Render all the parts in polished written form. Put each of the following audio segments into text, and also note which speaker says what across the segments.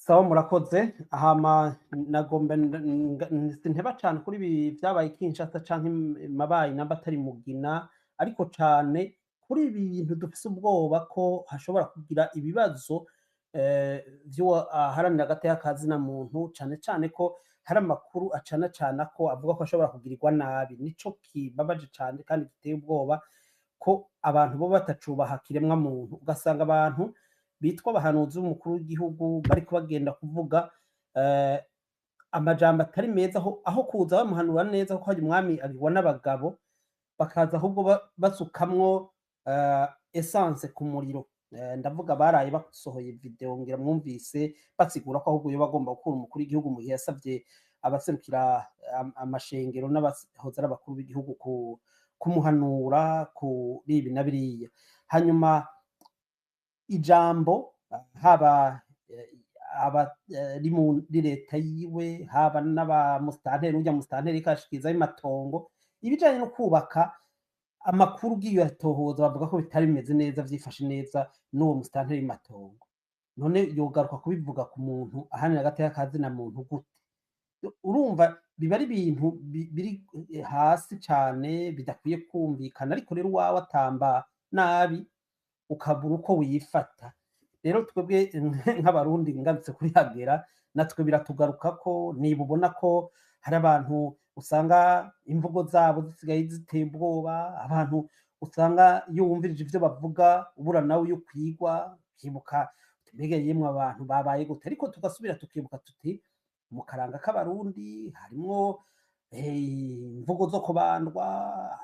Speaker 1: Sawa murakoze hama nagomba nteba cane kuri ibi vyabaye Kinshasa canke Mabayi namba atari Mugina, ariko cane kuri ibi bintu dufise ubwoba ko hashobora kugira ibibazo vy'uwo aharanira agateka ka zina muntu, cane cane ko hari amakuru acanacana ko avuga ko ashobora kugirirwa nabi. Nico kibabaje cane kandi giteye ubwoba ko abantu boba batacubaha kiremwa muntu, ugasanga abantu bitwa abahanuzi b'umukuru w'igihugu bariko bagenda kuvuga amajambo atari meza aho kuza bamuhanura neza kuko harya umwami agirwa n'abagabo, bakaza ahubwo basukamwo essence ku muriro. Ndavuga baraye basohoye video ngira mwumvise basigura ko ahubwo yoba agomba gukura umukuru w'igihugu mu gihe yasavye abaserukira amashengero n'abahoze ari abakuru b'igihugu kumuhanura kuri ibi na biriya. Hanyuma ijambo haba abari muri leta yiwe, haba n'abamusitanteri, urya musitanteri ariko arashikirizayo imatongo, ibijanye no kwubaka amakuru ugiye uyatohoza bavuga ko bitari bimeze neza, vyifashe neza n'uwo musitanteri w'imatongo. None yogaruka kubivuga ku muntu aharanira agateka ka zina muntu gute? Urumva biba ari ibintu biri hasi cane bidakwiye kumvikana, ariko rero uwawe atamba nabi ukabura uko wifata. Rero twebwe nk'abarundi ngarutse kuri Hagera, natwe biratugarukako, niba ubona ko hari abantu usanga imvugo zabo zisigaye ziteye ubwoba, abantu usanga iyo wumvirije ivyo bavuga ubura nawe iyo ukwigwa, ukibuka mbega yemwe abantu babaye gute? Ariko tugasubira tukibuka tuti mu karanga k'abarundi harimwo imvugo zo kubandwa,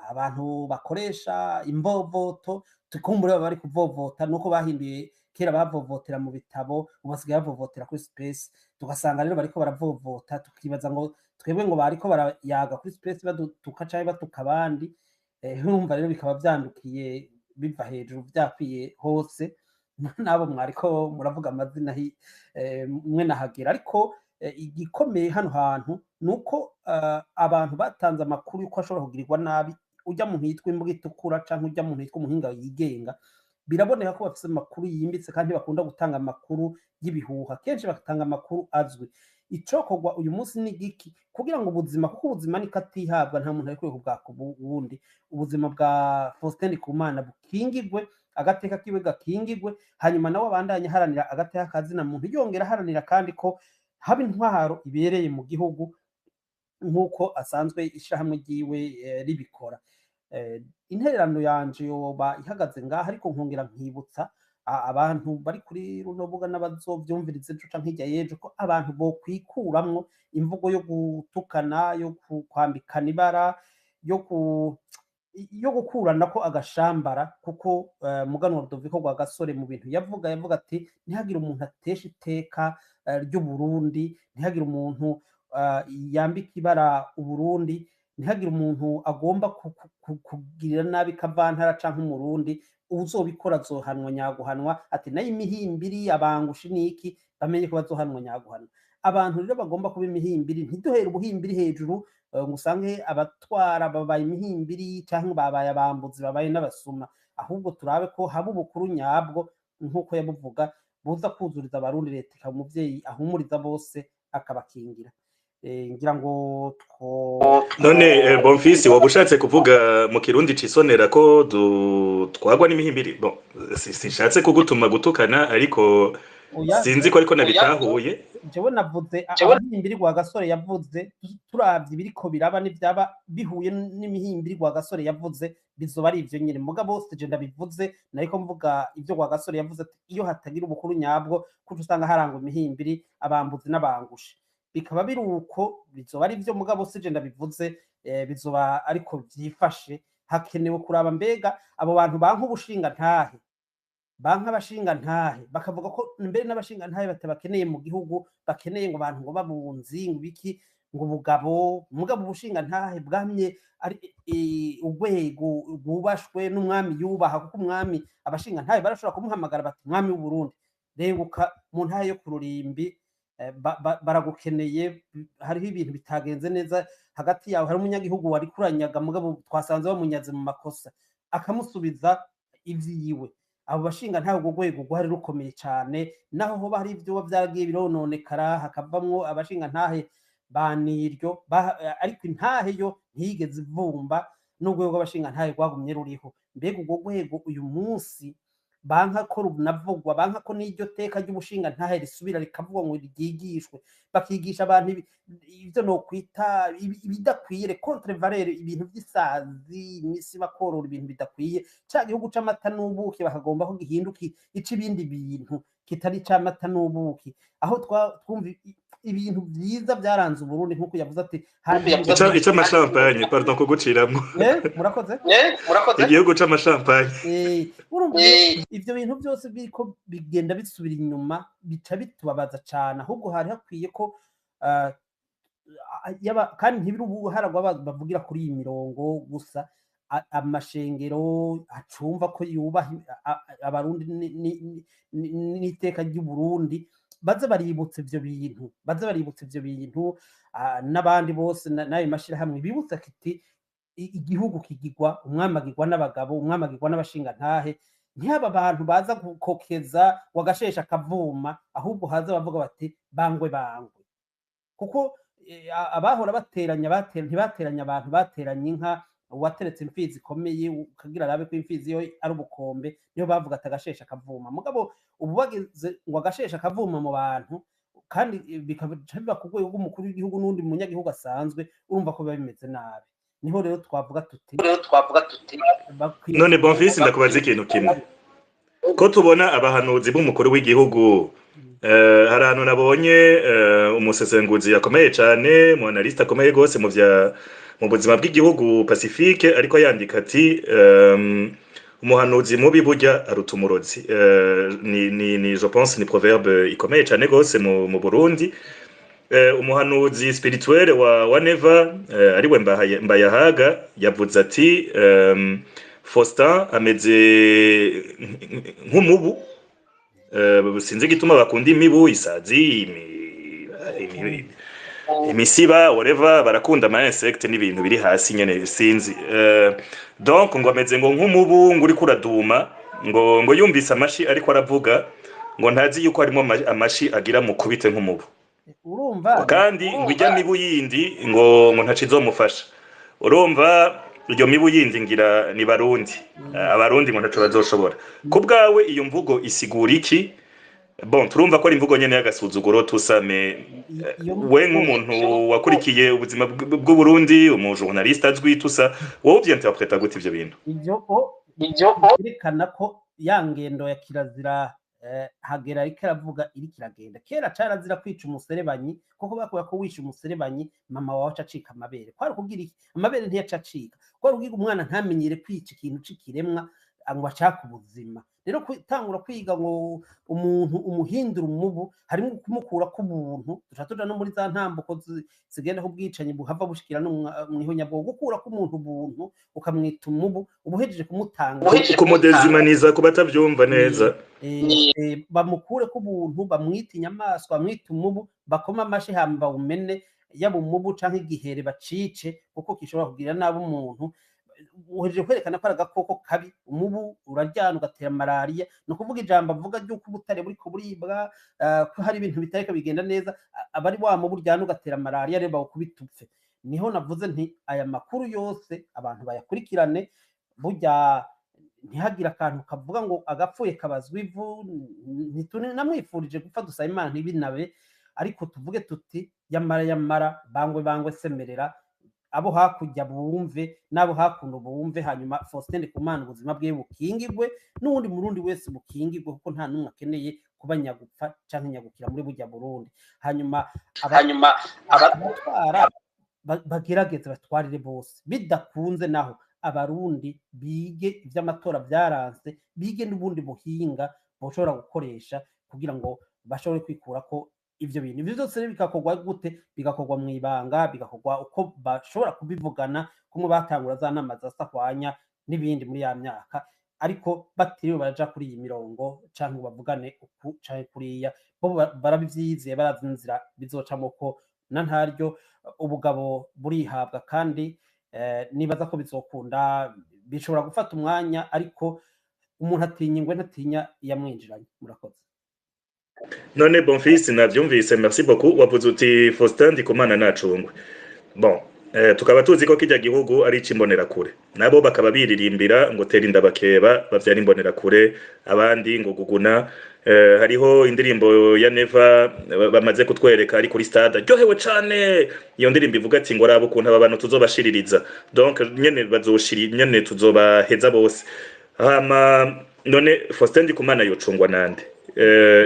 Speaker 1: abantu bakoresha imvovoto, tukumbure baba bari kuvovota nuko bahinduye, kera bavovotera mu bitabo, ubu basigaye bavovotera kuri space, tugasanga rero bariko baravovota, tukibaza ngo twebwe ngo bariko barayaga kuri space badutuka canke batuka abandi. Urumva rero bikaba vyandukiye biva hejuru vyakwiye hose, n'abo mwariko muravuga amazina mwe na Hagera. Ariko igikomeye hano hantu nuko abantu batanze amakuru yuko ashobora kugirirwa nabi, urya muntu yitwa imbwa itukura canke urya muntu yitwa umuhinga yigenga, biraboneka ko bafise amakuru yimbitse kandi bakunda gutanga amakuru y'ibihuha, kenshi batanga amakuru azwi. Icokorwa uyu munsi ni igiki kugira ngo ubuzima, kuko ubuzima niko atihabwa, nta muntu arikwiye kubwaka uwundi, ubuzima bwa Faustin Ndikumana bukingigwe, agateka kiwe gakingigwe, hanyuma nawe abandanye aharanira agateka ka zina muntu, yongera aharanira kandi ko haba intwaro ibereye mu gihugu nk'uko asanzwe ishirahamwe ryiwe ribikora. Intererano yanje yoba ihagaze ngaha, ariko nkongera nkibutsa abantu bari kuri runo rubuga n'abazovyumviriza ejo canke hirya y'ejo ko abantu bokwikuramwo imvugo yo gutukana, yo kwambikana ibara, yo gukuranako agashambara, kuko Muganwa Rudoviko Rwagasore mu bintu yavuga ati ntihagire umuntu atesha iteka ry'Uburundi, ntihagire umuntu yambika ibara Uburundi, ntihagire umuntu agomba kugirira nabi kavantara canke umurundi, uzobikora azohanwa nyaguhanwa. Ati nayo imihimbiri, abangushi niki bamenye ko bazohanwa nyaguhanwa. Abantu rero bagomba kuba imihimbiri, ntiduhere ubuhimbiri hejuru ngo usange abatwara babaye imihimbiri canke babaye abambuzi, babaye n'abasuma, ahubwo turabe ko haba ubukuru nyabwo nk'uko yabuvuga buza kuzuriza abarundi, leta ikaba umuvyeyi ahumuriza bose akabakingira. Ngira ngo
Speaker 2: none Bonfils woba ushatse kuvuga mu kirundi cisonera ko twagwa n'imihimbiri? Bon, sishatse kugutuma gutukana, ariko sinzi ko ariko nabitahuye.
Speaker 1: Jewe navuze imihimbiri Rwagasore yavuze, turavye ibiriko biraba n'ivyaba bihuye n'imihimbiri Rwagasore yavuze, bizoba ari ivyo nyene. Muga bose je ndabivuze nariko mvuga ivyo Rwagasore yavuze ati iyo hatagira ubukuru nyabwo kuko usanga harangwa imihimbiri, abambuzi n'abangushi, bikaba biri uko bizoba ari vyo. Mugabo sije ndabivuze bizoba ariko vyifashe. Hakenewe kuraba mbega abo bantu banka ubushinga ntahe, banka abashinga ntahe, bakavuga ko mbere n'abashinga ntahe batabakeneye mu gihugu, bakeneye ngo abantu ngo babunzi ngo biki ngo bugabo. Mugabo ubushinga ntahe bwamye ari urwego rwubashwe n'umwami yubaha, kuko umwami abashinga ntahe barashobora kumuhamagara bati mwami w'Uburundi renguka mu ntahe yo ku Rurimbi, baragukeneye, hariho ibintu bitagenze neza hagati yawe, hari umunyagihugu wari kuranyaga mugabo twasanze bamunyaze mu makosa, akamusubiza ivyiwe. abo bashinga ntawe urwo rwego rwari rukomeye cyane naho hoba hari ibyo byaragiye birononekara hakavamwo abashinga ntahe baniryo ariko intahe yo ntiyigeze ivumba n'urwego rw'abashinga ntahe rwagumye ruriho mbega urwo rwego uyu munsi banka ko runavugwa banka ko n'iryo teka ry'ubushinga ntahe risubira rikavugwa ngo ryigishwe bakigisha abantu ibyo no kwita ibidakwiye contre valeur ibintu by'isazi imisi bakorora ibintu bidakwiye cya gihugu c'amata n'ubuki bakagomba ko gihinduki ica ibindi bintu kitari c'amata n'ubuki aho twumva ibintu byiza byaranze Burundi nkuko yavuze ati
Speaker 2: ica amashampanye pardon kuguciramwo
Speaker 1: murakoze
Speaker 2: igihugu c'amashampanye
Speaker 1: ivyo bintu byose biko bigenda bisubira inyuma bica bitubabaza cyane ahubwo hari hakwiye ko kandi ntibiri ubuharagwa bavugira kuri iyi mirongo gusa amashengero acumva ko yubaha abarundi n'iteka ry'u Burundi baze baributse ivyo bintu n'abandi bose nayo mashirahamwe bibutsa kiti igihugu kigirwa umwamagirwa n'abagabo umwamagirwa n'abashinga ntahe ntihaba abantu baza gukokeza wagashesha akavuma ahubwo haza bavuga bati bangwe kuko abahora ntibateranya abantu bateranya inka wateretse imfizi ikomeye ukagira arabe ko imfizi yo ari ubukombe niyo bavuga ati agashesha akavuma mugabo ubu bageze ngo agashesha akavuma mu bantu kandi biba ku rwego rw'umukuru w'igihugu n'undi munyagihugu asanzwe urumva ko biba bimeze nabi niho rero twavuga tuti
Speaker 2: none Bonfils ndakubaza ikintu kimwe ko tubona abahanuzi b'umukuru w'igihugu hari ahantu nabonye umusesenguzi yakomeye cyane mu analyste akomeye gose mu buzima bw'igihugu Pacifique ariko yandika ati umuhanuzi mubi burya aruta umurozi ni je pense ni proverbe ikomeye cyane gose mu Burundi umuhanuzi spirituel wa Neva ariwe Mbayahaga yavuze ati Faustin ameze nk'umubu sinzi gituma bakunda imibu isazi imisiba whatever barakunda ama insect n'ibintu biri hasi nyene sinzi donc ngo ameze ngo nk'umubu ngo uri kuraduma ngo yumvise amashi ariko aravuga ngo ntazi yuko harimo amashi agira mu kubite nk'umubu
Speaker 1: urumva
Speaker 2: kandi ngo ijya mibu yindi ngo ntacizomufasha urumva iryo mibu yindi ngira ni barundi abarundi ngo ntaco bazoshobora ku bwawe iyo mvugo isigura iki bon turumva ko ari imvugo nyene y'agasuzuguro tusame we nk'umuntu wakurikiye ubuzima bw'u Burundi umujournaliste azwi tusa wowe ubyinterpreta gute ivyo bintu
Speaker 1: ivyo berekana ko ya ngendo ya kirazira hagera ariko aravuga iri kiragenda kera carazira kwica umuserebanyi kuko bakora ko wisha umuserebanyi mama wawe acika amabere kwari kugira iki amabere ntiyacacika kwari kugira umwana ntamenyere kwica ikintu cikiremwa ngo acaka ubuzima rero kwitangura kwiga ngo umuntu umuhindura umubu harimo kumukura ku buntu tuja no muri za ntambuko zigenda ku bwicanyi buhava bushikira no mwihonya bwo gukura ku muntu buntu ukamwita umubu ubuhejeje kumutanga
Speaker 2: kumudezimaniza kubatavyumva neza
Speaker 1: bamukure ku buntu bamwita inyamaswa bamwita umubu bakoma amashi hamba umene yaba umubu canke igihere bacice kuko kishobora kugira nabi umuntu uhejeje kwerekana ko agakoko kabi umubu uraryana ugatera malaria no kuvuga ijambo avuga ry'uko ubutare buriko buribwa ko hari ibintu bitareka bigenda neza abari wa mubu uryana ugatera malaria rero bawukubitupfe niho navuze nti aya makuru yose abantu bayakurikirane burya ntihagira akantu kavuga ngo agapfuye kabazwa ivu namwifurije gupfa dusaba Imana ntibinabe ariko tuvuge tuti yamara bangwe semerera abo hakurya bumve nabo hakuno bumve hanyuma Faustin Kumana ubuzima bwe bukingirwe n'undi murundi wese bukingirwe kuko nta numwe akeneye kuba nyagupfa canke nyagukira muri burya Burundi hanyuma abatwara bagerageze batwarire bose bidakunze naho abarundi bige ivy'amatora byaranze bige n'ubundi buhinga boshobora gukoresha kugira ngo bashobore kwikura ko ivyo bintu ivyo byose bikakorwa gute bigakorwa mu ibanga bigakorwa uko bashobora kubivugana kumwe batangura za nama za sahwanya n'ibindi muri ya myaka ariko batiriwe baraja kuri iyi mirongo canke bavugane uku canke kuriya bo barabivyizeye barazinzira bizocamo ko na ntaryo ubugabo burihabwa kandi nibaza ko bizokunda bishobora gufata umwanya ariko umuntu atinya ingwe ntatinya yamwinjiranye. Murakoze.
Speaker 2: None Bonfils navyumvise, merci beaucoup. Wavuze uti Faustin Ndikumana nacungwe. Bon, tukaba tuzi ko kijya gihugu ari ikimbonera kure, nabo bakaba biririmbira ngo tera indabakeba bavyara imbonera kure, abandi ngo guguna. Hariho indirimbo ya Neva bamaze kutwereka ari kuri stade ryohewe cane, iyo ndirimbo ivuga ati ngo rabo ukuntu aba bantu tuzobashiririza, donc nyene bazoshiri nyene tuzobaheza bose. Hama none Faustin Ndikumana yocungwa nande?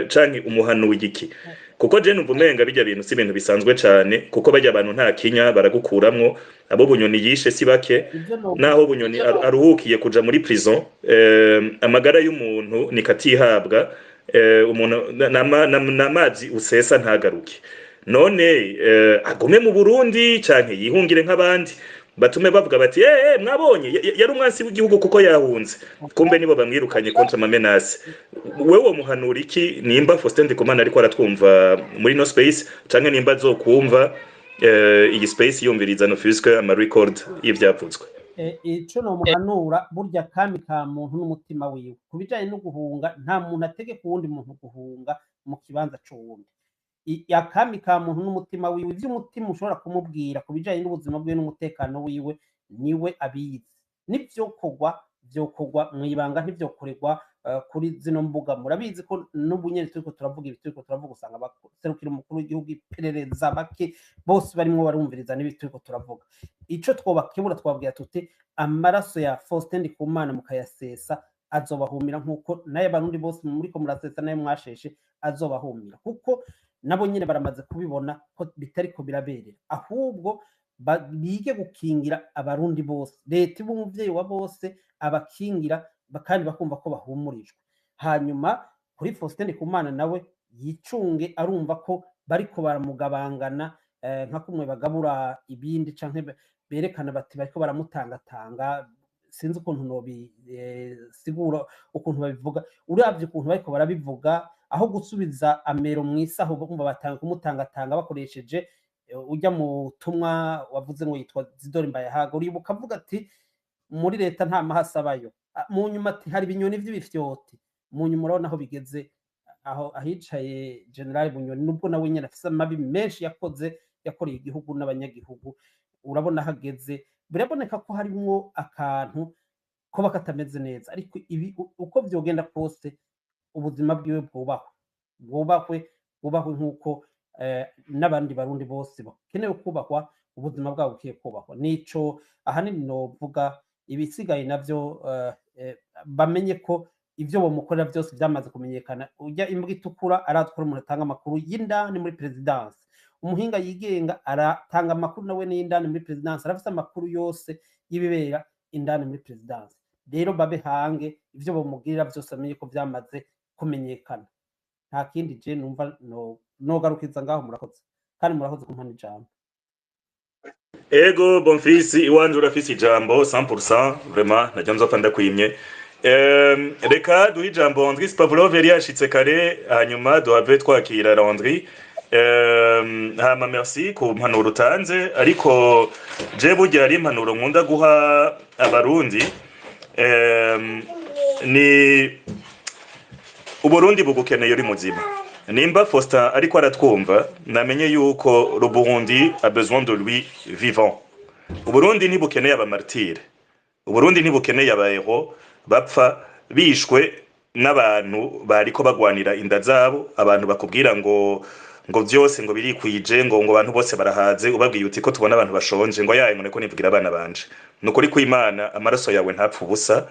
Speaker 2: Canke umuhano w'igiki? Kuko je numva umenga bijya bintu si ibintu bisanzwe cane, kuko bajya abantu nta kinya baragukuramwo, abo Bunyoni yishe si bake, naho Bunyoni aruhukiye kuja muri prison, amagara y'umuntu nikatihabwa, umuntu namazi usesa ntagaruke. None agome mu Burundi canke yihungire nk'abandi batume bavuga bati mwabonye yari umwansi w'igihugu kuko yahunze, kumbe nibo bamwirukanye contre ma menace. Wewe muhanura iki nimba Faustin Ndikumana ariko aratwumva muri no space, canke nimba azokumva iyi space yumviriza no fusque ama record y'ivyavuzwe?
Speaker 1: Ico no muhanura burya kami ka muntu n'umutima wiwe, kubijanye no guhunga nta muntu ategeka uwundi muntu guhunga mu kibanza c'uwundi. Yakami ka muntu n'umutima wiwe, ivy'umutima ushobora kumubwira kubijanye n'ubuzima bwe n'umutekano wiwe niwe abizi. Vyokorwa mwibanga, ntivyokorerwa kuri zino mbuga. Murabizi ko n'ubunyene turiko turavuga ibi turiko turavuga usanga baserukira umukuru w'igihugu, iperereza bake bose barimwo barumviriza n'ibi turiko turavuga. Ico twobakebura twabwira tuti amaraso ya Faustin Ndikumana mukayasesa azobahumira, nkuko naye barundi bose muriko murasesa naye mwasheshe azobahumira, kuko nabo nyine baramaze kubibona ko bitariko biraberera, ahubwo bige gukingira abarundi bose, leta y'umuvyeyi wa bose abakingira kandi bakumva ko bahumurijwe. Hanyuma kuri Faustin Ndikumana nawe yicunge, arumva ko bariko baramugabangana nka kumwe bagabura ibindi canke berekana bati bariko baramutangatanga. Sinzi ukuntu nobi sigura ukuntu babivuga, uravye ukuntu bariko barabivuga, aho gusubiza amero mwisaho bumva batanga kumutangatanga bakoresheje ujya mu tumwa wavuze ngo yitwa Zidore Mbayahaga, uribuka avuga ati muri leta nta mahasabayo, mu nyuma ati hari binyoni vy'ibifyoti. Mu nyuma urabona aho bigeze, aho ahicaye General Bunyoni nubwo nawe nyene afise amabi menshi yakoreye igihugu n'abanyagihugu, urabona hageze biraboneka ko harimwo akantu ko bakatameze neza. Ariko ibi uko vyogenda kose ubuzima bwiwe bwubahwe nkuko n'abandi barundi bose bakenewe kubahwa, ubuzima bwabo bukiye kubahwa. Nico ahanini novuga, ibisigaye navyo bamenye ko ivyo bomukorera vyose vyamaze kumenyekana. Ujya imbwa itukura aratwara umuntu atanga amakuru y'indani muri presidence, umuhinga yigenga aratanga amakuru nawe n'indani muri presidence, arafise amakuru yose y'ibibera indani muri presidence. Rero babe hange ivyo bomugirira vyose amenye ko vyamaze kumenyekana. Nta kindi je numva nogarukiza ngaho. Murakoze kandi murakoze kumpana ijambo.
Speaker 2: Ego Bonfils iwanje urafise ijambo 100% vraiment najya nzopfa ndakwimye. Reka duhe ijambo Andris Pavlov yari yashitse kare, hanyuma duhave twakira Landry. Hama merci ku mpanuro utanze, ariko je burya ari impanuro nkunda guha abarundi. Ni Uburundi bugukeneye uri muzima. Nimba Faustin ariko aratwumva, namenye yuko le Burundi a besoin de lui vivant. Uburundi ntibukeneye abamartire, Uburundi ntibukeneye abaero bapfa bishwe n'abantu bariko bagwanira inda zabo, abantu bakubwira ngo byose ngo birikwije, ngo abantu bose barahaze, ubabwiye uti ko tubona abantu bashonje, ngo yaye ngo nivugira abana banje. Nukuri ko Imana amaraso yawe ntapfa ubusa,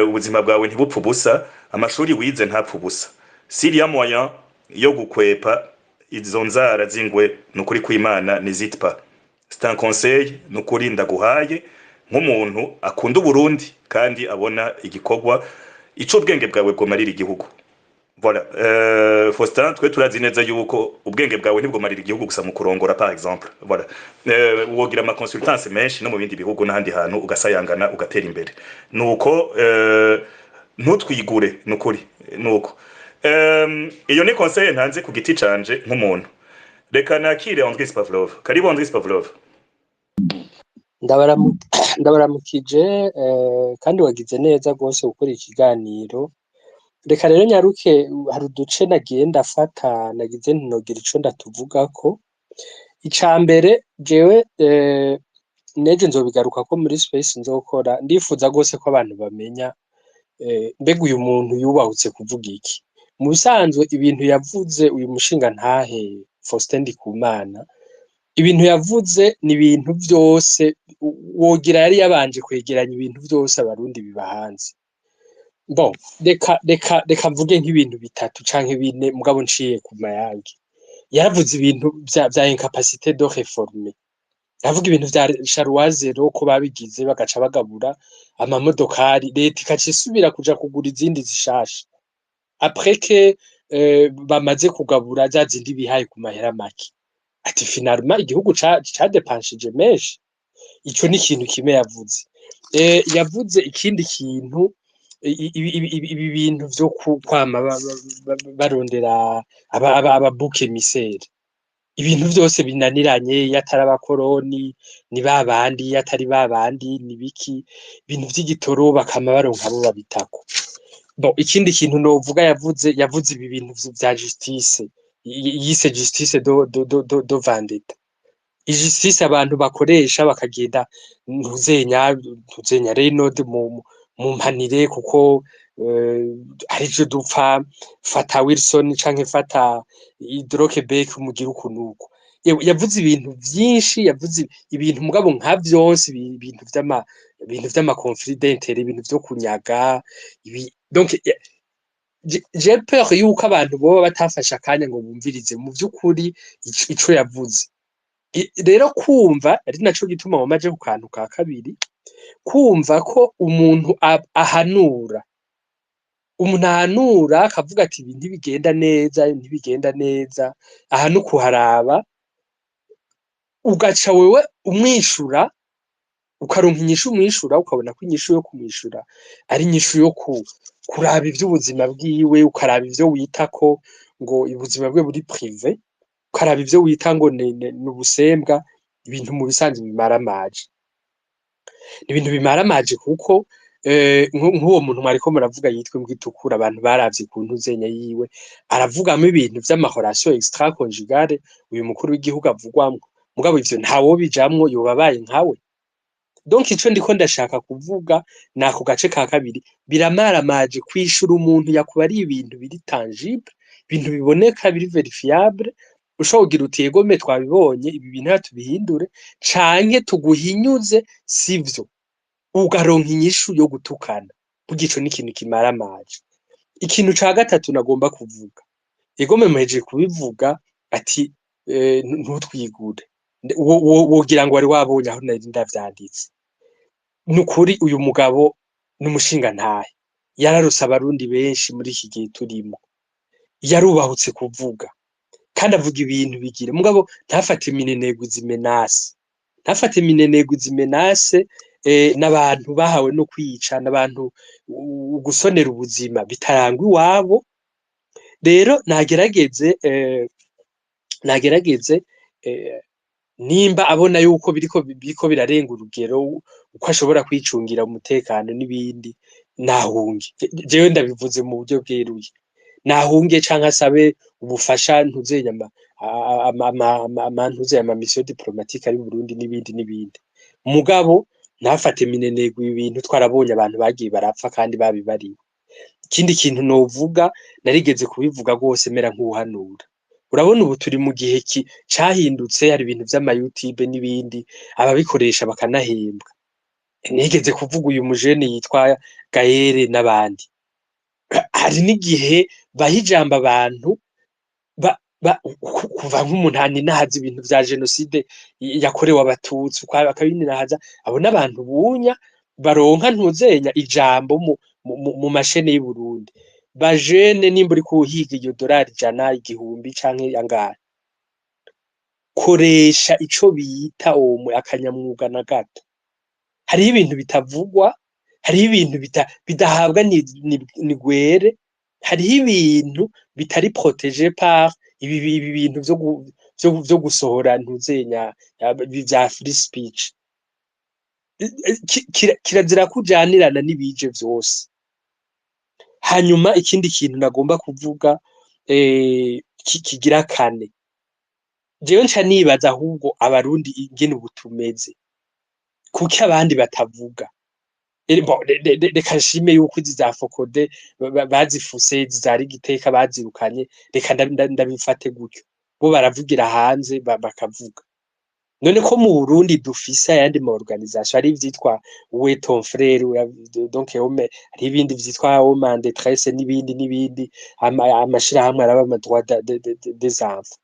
Speaker 2: ubuzima bwawe ntibupfa ubusa, amashuri wize ntapfa ubusa. S'il y a moyen yo gukwepa izo nzara zingwe, nukuri ko Imana n'hésite pas. C'est un conseil nukuri ndaguhaye nk'umuntu akunda Burundi kandi abona igikorwa ico ubwenge bwawe bwomarira igihugu. Voilà, Faustin, twe turazi neza yuko ubwenge bwawe nibwo marira igihugu gusa mu kurongora par exemple. Voilà, wogira ama consultance menshi no mu bindi bihugu n'ahandi hantu ugasayangana ugatera imbere. Nuko ntutwigure nukuri nuko. Iyo ni conseil ntanze ku giti canje nk'umuntu. Reka nakire Andris Pavlov. Karibu Andris Pavlov.
Speaker 3: ndabaramukije kandi wagize neza rwose gukora ikiganiro. Reka rero nyaruke, hari uduce nagiye ndafata nagize ntinogira ico ndatuvugako. Ica mbere jewe neje nzobigaruka ko muri space nzokora, ndifuza rwose ko abantu bamenya mbega uyu muntu yubahutse kuvuga iki. Mu bisanzwe ibintu yavuze uyu mushinga ntahe Faustin Ndikumana, ibintu yavuze ni ibintu vyose wogira yari yabanje kwegeranya ibintu vyose abarundi biba hanze. Bon, reka mvuge nk'ibintu bitatu canke bine mugabo nciye ku mayange. Yaravuze ibintu vya incapacité de réformer. Yavuga ibintu vya Charwa Zero ko babigize bagaca bagabura amamodokari, leta ikaca isubira kuja kugura izindi zishasha. Après que bamaze kugabura za zindi bihaye ku mahera make. Ati finalement igihugu cadepanshije menshi. Ico ni ikintu kimwe yavuze. Yavuze ikindi kintu, ibi bintu vyo kwama barondera aba bouc émissaire. Ibintu vyose binaniranye, yatari abakoroni ni babandi, yatari babandi ni biki, ibintu vy'igitoro bakama baronka abo babitako. Bon, ikindi kintu novuga yavuze ibi bintu vya justice, yise justice do vendetta. Justice abantu bakoresha bakagenda ntuzenya Reynolds mu mpanire kuko arivyo dupfa, fata Wilson canke fata Hydroquebec mugira ukunuko. Yavuze ibintu vyinshi, yavuze ibintu mugabo nka vyose ibintu vy'ama conflit d'intérêt, ibintu vyo kunyaga donc j'ai peur yuko abantu boba batafashe akanya ngo bumvirize mu vy'ukuri ico yavuze. Rero kumva ari naco gituma wamaje ku kantu ka kabiri, kumva ko umuntu ahanura akavuga ati ibi ntibigenda neza aha no kuharaba, ugaca wewe umwishura, ukaronka inyishu umwishura, ukabona ko inyishu yo kumwishura ari inyishu yo kuraba ivy'ubuzima bwiwe, ukaraba ivyo wita ko ngo ubuzima bwe buri privé, ukaraba ivyo wita ngo ni ubusembwa. Ibintu mu bisanzwe bimaramaje, ibintu bimaramaje kuko nk'uwo muntu mwariko muravuga yitwa Mbwitukura, abantu baravye ku ntuzenya yiwe, aravugamo ibintu vy'amahorasyo extra conjugale uyu mukuru w'igihugu avugwamwo, mugabo ivyo ntawo bijamwo, yobabaye nkawe. Donc ico ndiko ndashaka kuvuga nako gace ka kabiri, biramaramaje kwishura umuntu yakubariye ibintu biri tangible, ibintu biboneka biri verifiable. Ushobora kugira uti egome twabibonye ibi bintu tubihindure canke tuguhinyuze, sivyo, ugaronka inyishu yo gutukana. Bugico ni ikintu kimaramaje. Ikintu ca gatatu nagomba kuvuga, egome muheje kubivuga ati ntutwigure, wogira ngo wari wabonye aho nari ndavyanditse. Nukuri uyu mugabo n'umushinga ntahe, yararuse abarundi benshi muri iki gihe turimo, yarubahutse kuvuga kandi avuga ibintu bigire, mugabo ntafate minenegwe zimenase, n'abantu bahawe no kwica, n'abantu gusonera ubuzima bitarangwa iwabo. Rero nagerageze nimba abona yuko biriko birarenga urugero, uko ashobora kwicungira umutekano n'ibindi, nahunge. Jewe ndabivuze mu buryo bweruye, nahunge canke asabe ubufasha ntuzenya ama mission diplomatique ari Burundi n'ibindi. Mugabo ntafate minenegwe ibintu twarabonye abantu bagiye barapfa kandi babibariwe. Ikindi kintu novuga, narigeze kubivuga rwose mera nk'uhanura. Urabona ubu turi mu gihe cahindutse, hari ibintu vy'ama YouTube n'ibindi ababikoresha bakanahembwa. Nigeze kuvuga uyu mujene yitwa Gaël n'abandi, hari n'igihe baha ijambo abantu kuva nk'umunani nahaza ibintu vya genocide yakorewe abatutsi akabinirahaza, abo n'abantu bunya baronka ntuzenya ijambo mu mashene y'u Burundi. Bajene nimba uri kuhiga iyo dolari 100, 1000 canke angahe, koresha ico bita akanyamwuga na gato. Hariho ibintu bitavugwa, hariho ibintu bidahabwa ni gwere, hariho ibintu bitari protégé par ibi bintu vyo gusohora ntuzenya vya free speech. kirazira kujanirana n'ibije vyose. Hanyuma ikindi kintu nagomba kuvuga kigira kane, jewe nca nibaza ahubwo abarundi ingene ubu tumeze, kuki abandi batavuga? Reka nshime yuko izi za Fokode bazifuse, zari Giteka bazirukanye, reka ndabifate gutyo, bo baravugira hanze bakavuga. None ko mu Burundi dufise ayandi ma organisation ari ivyitwa we ton frère, donc hari ibindi vyitwa homme en détresse n'ibindi amashirahamwe araba ama droit des enfants.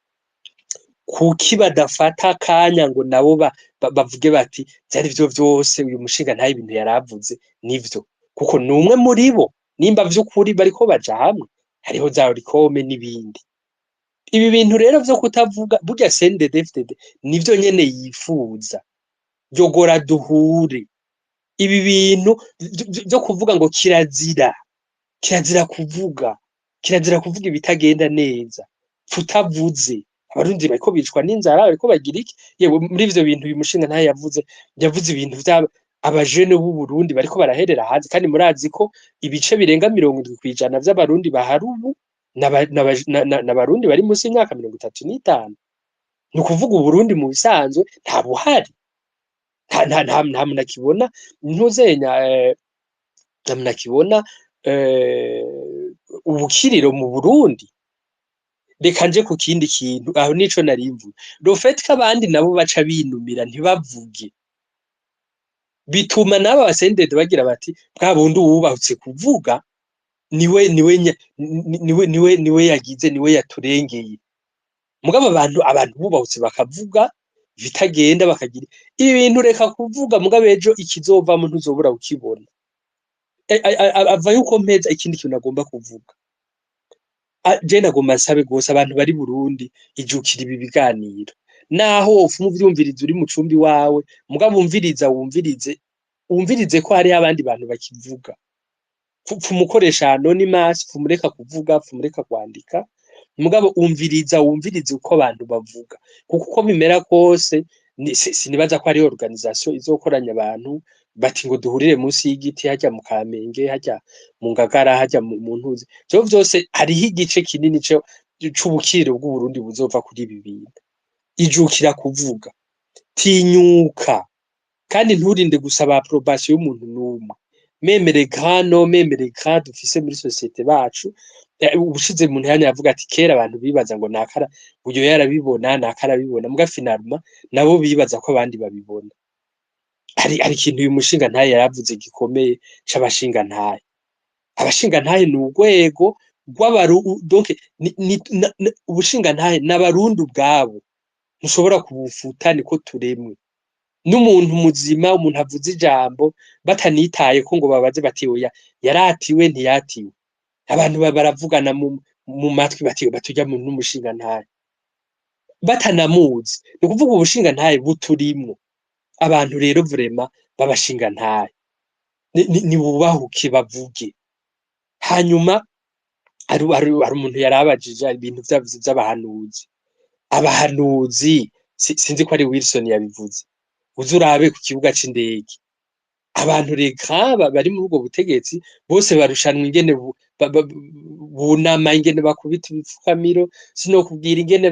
Speaker 3: Kuki badafata akanya ngo nabo bavuge bati vyari vyo vyose uyu mushinga nta ibintu yaravuze nivyo, kuko numwe muri bo nimba vy'ukuri bariko baja hamwe, hariho za rikome n'ibindi. Ibi bintu rero vyo kutavuga burya CNDD-FDD nivyo nyene yifuza, yogora duhure. Ibi bintu vyo kuvuga ngo kirazira kuvuga ibitagenda neza, futavuze. Abarundi bariko bicwa n'inzara, bariko bagira iki? Yewe muri ivyo bintu uyu mushinga ntaye yavuze ibintu vya abajene b'u Burundi bariko baraherera hanze, kandi murazi ko ibice birenga 70% vy'abarundi bahari ubu n'abarundi bari munsi y'imyaka 35. Ni ukuvuga Uburundi mu bisanzwe nta buhari, nta munakibona ntuzenya, nta munakibona ubukiriro mu Burundi. Reka nje ku kindi kintu aho nico narimvuye, rofeti ko abandi nabo baca binumira ntibavuge, bituma nabo abasendede bagira bati bwa bundi uwubahutse kuvuga niwe yagize, niwe yaturengeye. Mugabo abantu bubahutse bakavuga bitagenda bakagira ibi bintu, reka kuvuga mugabo ejo ikizovamo ntuzobura ukibona. Ava yuko mpeza ikindi kintu nagomba kuvuga, je nagomba nsabe gose abantu bari Burundi ijukira ibi biganiro, naho wofu muvyumviriza uri mu cumbi wawe, mugabo wumvirize ko hari abandi bantu bakivuga. Fumukoresha anonymous, fumureka kuvuga, fumureka kwandika, mugabo wumvirize uko abantu bavuga, kuko uko bimera kose sinibaza ko ari organisation izokoranya abantu bati ngo duhurire munsi y'igiti hajya mu Kamenge, hajya mu Ngagara, hajya mu Ntuzi. Byo vyose hariho igice kinini c'ubukiro bw'u Burundi buzova kuri ibi bintu. Ijukira kuvuga, tinyuka, kandi nturinde gusaba approbation y'umuntu n'umwe. Memere grano, memere grad dufise muri societe bacu. Ubushize mu ntihanya yavuga ati kera abantu bibaza ngo nakara uyo yarabibona, nakara bibona, muga finalma nabo bibaza ko abandi babibona. Hari ikintu uyu mushinga ntaye yaravuze gikomeye c'abashinga ntaye. Abashinga ntaye ni urwego donc ubushinga ntaye n'abarundi ubwabo ntushobora kubufuta, niko turemwe. N'umuntu muzima, umuntu avuze ijambo batanitaye ko ngo babaze bati oya yaratiwe ntiyatiwe, abantu baravugana mu matwi bati batujya mu n'umushinga ntaye batanamuzi. Ni kuvuga ubushinga ntaye buturimwo. Abantu rero vrema babashinga ntaye ni bubahuke bavuge. Hanyuma hari umuntu yarabajije ibintu vy'abahanuzi. Abahanuzi sinzi ko ari Wilson yabivuze, uzurabe ku kibuga c'indege abantu reka bari muri ubwo butegetsi bose barushanwa ingene bunama, ingene bakubita ibipfukamiro, sinokubwira ingene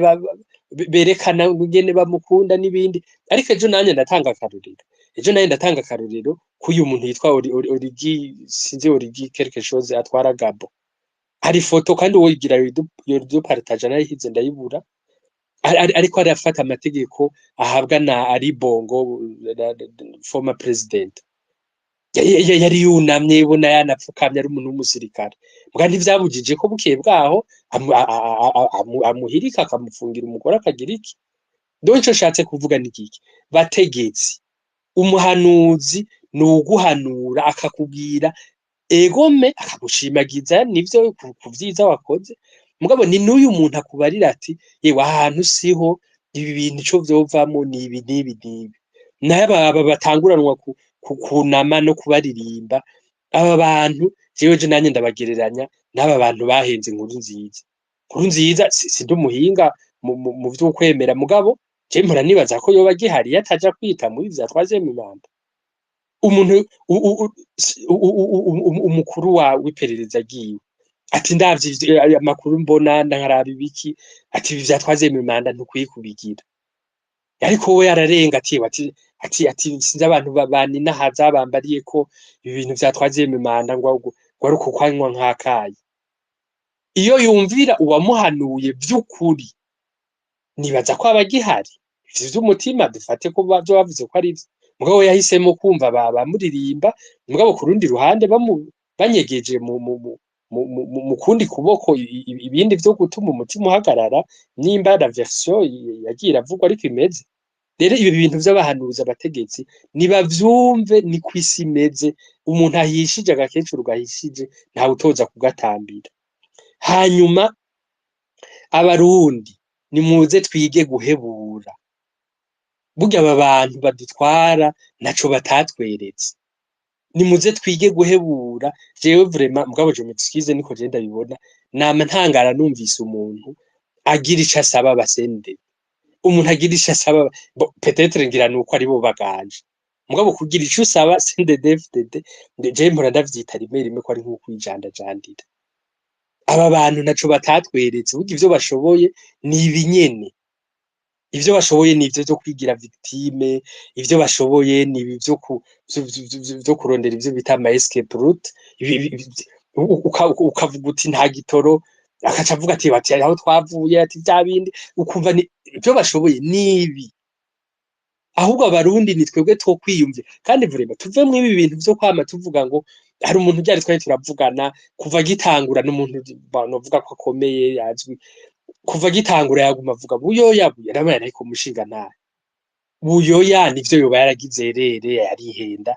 Speaker 3: berekana ingene bamukunda n'ibindi. Ariko ejo nanye ndatanga akarorero k'uyu muntu yitwa Origi, sinzi Origi quelque chose atwara Gabo. Hari foto kandi uwo yigira yo partage nayihize ndayibura, ariko arafata amategeko ahabwa na ari Bongo, former president. Yari yunamye bona yanapfukamye ari umuntu w'umusirikare, mbwa ntivyabujije ko bukeye bwaho amuhirika akamufungira umugore akagira iki. Donc ico shatse kuvuga ni iki, bategetsi, umuhanuzi ni uguhanura akakubwira egome, akamushimagiza nivyo kuvyiza wakoze, mugabo ni n'uyu muntu akubarira ati yewe ahantu siho, ibi bintu ico vyovamo ni ibi n'ibi. Naye aba batanguranwa kunama no kubaririmba, aba bantu jewe nanye ndabagereranya n'aba bantu bahenze Inkuru Nziza. Sindi umuhinga mu vyo kwemera, mugabo je mpora nibaza ko yoba gihari yataja kwita muri vya troisième manda. umuntu umukuru w'iperereza agiwe ati ndavye amakuru mbona nkaraba ibiki ati ibi vyatwaze mu manda ntukwiye kubigira ariko we ararenga ati sinzi abantu banina haza bambariye ko ibi bintu vyatwaze mu manda ngo ari uko kwanywa nk'akayi iyo yumvira uwamuhanuye vy'ukuri nibaza ko abagihari ivyo vy'umutima dufate ko bavyo bavuze ko ari mugabo yahisemo kumva bamuririmba mugabo ku rundi ruhande banyegeje mu kundi kuboko ibindi vyo gutuma umutima uhagarara nimba la version yagiye iravugwa ariko imeze rero ibi bintu vy'abahanuza abategetsi nibavyumve ni kwisi imeze umuntu ahishije agakecuru gahishije ntawe utoza kugatambira hanyuma abarundi nimuze twige guhebura burya aba bantu badutwara naco batatweretse nimuze twige guhebura jewe vraiment mugabo je mutskize niko je ndabibona nama ntangara numvise umuntu agira ico asaba abasende umuntu agira ico asaba peut-être ngira nuko ari bo baganje mugabo kugira ico usaba CNDD-FDD je mpora ndavyita rimwe rimwe ko ari nko kwijandajandira aba bantu naco batatweretse burya ivyo bashoboye ni ibinyene ivyo bashoboye ni ivyo kwigira victime ivyo bashoboye ni ivyo kurondera ivyo bita ama escape route ukavuga uti nta gitoro akaca avuga ati aho twavuye ati bya bindi ukumva ni ivyo bashoboye nibi ahubwo abarundi ni twebwe two kwiyumvira kandi vrema tuve mu ibi bintu vyo kwama tuvuga ngo hari umuntu byari twari turavugana kuva gitangura n'umuntu banovuga ko akomeye yazwi kuva gitangura yaguma avuga buyoya yarabana ariko mushinga ntahe buyoya nivyo yoba yaragize rere yarihenda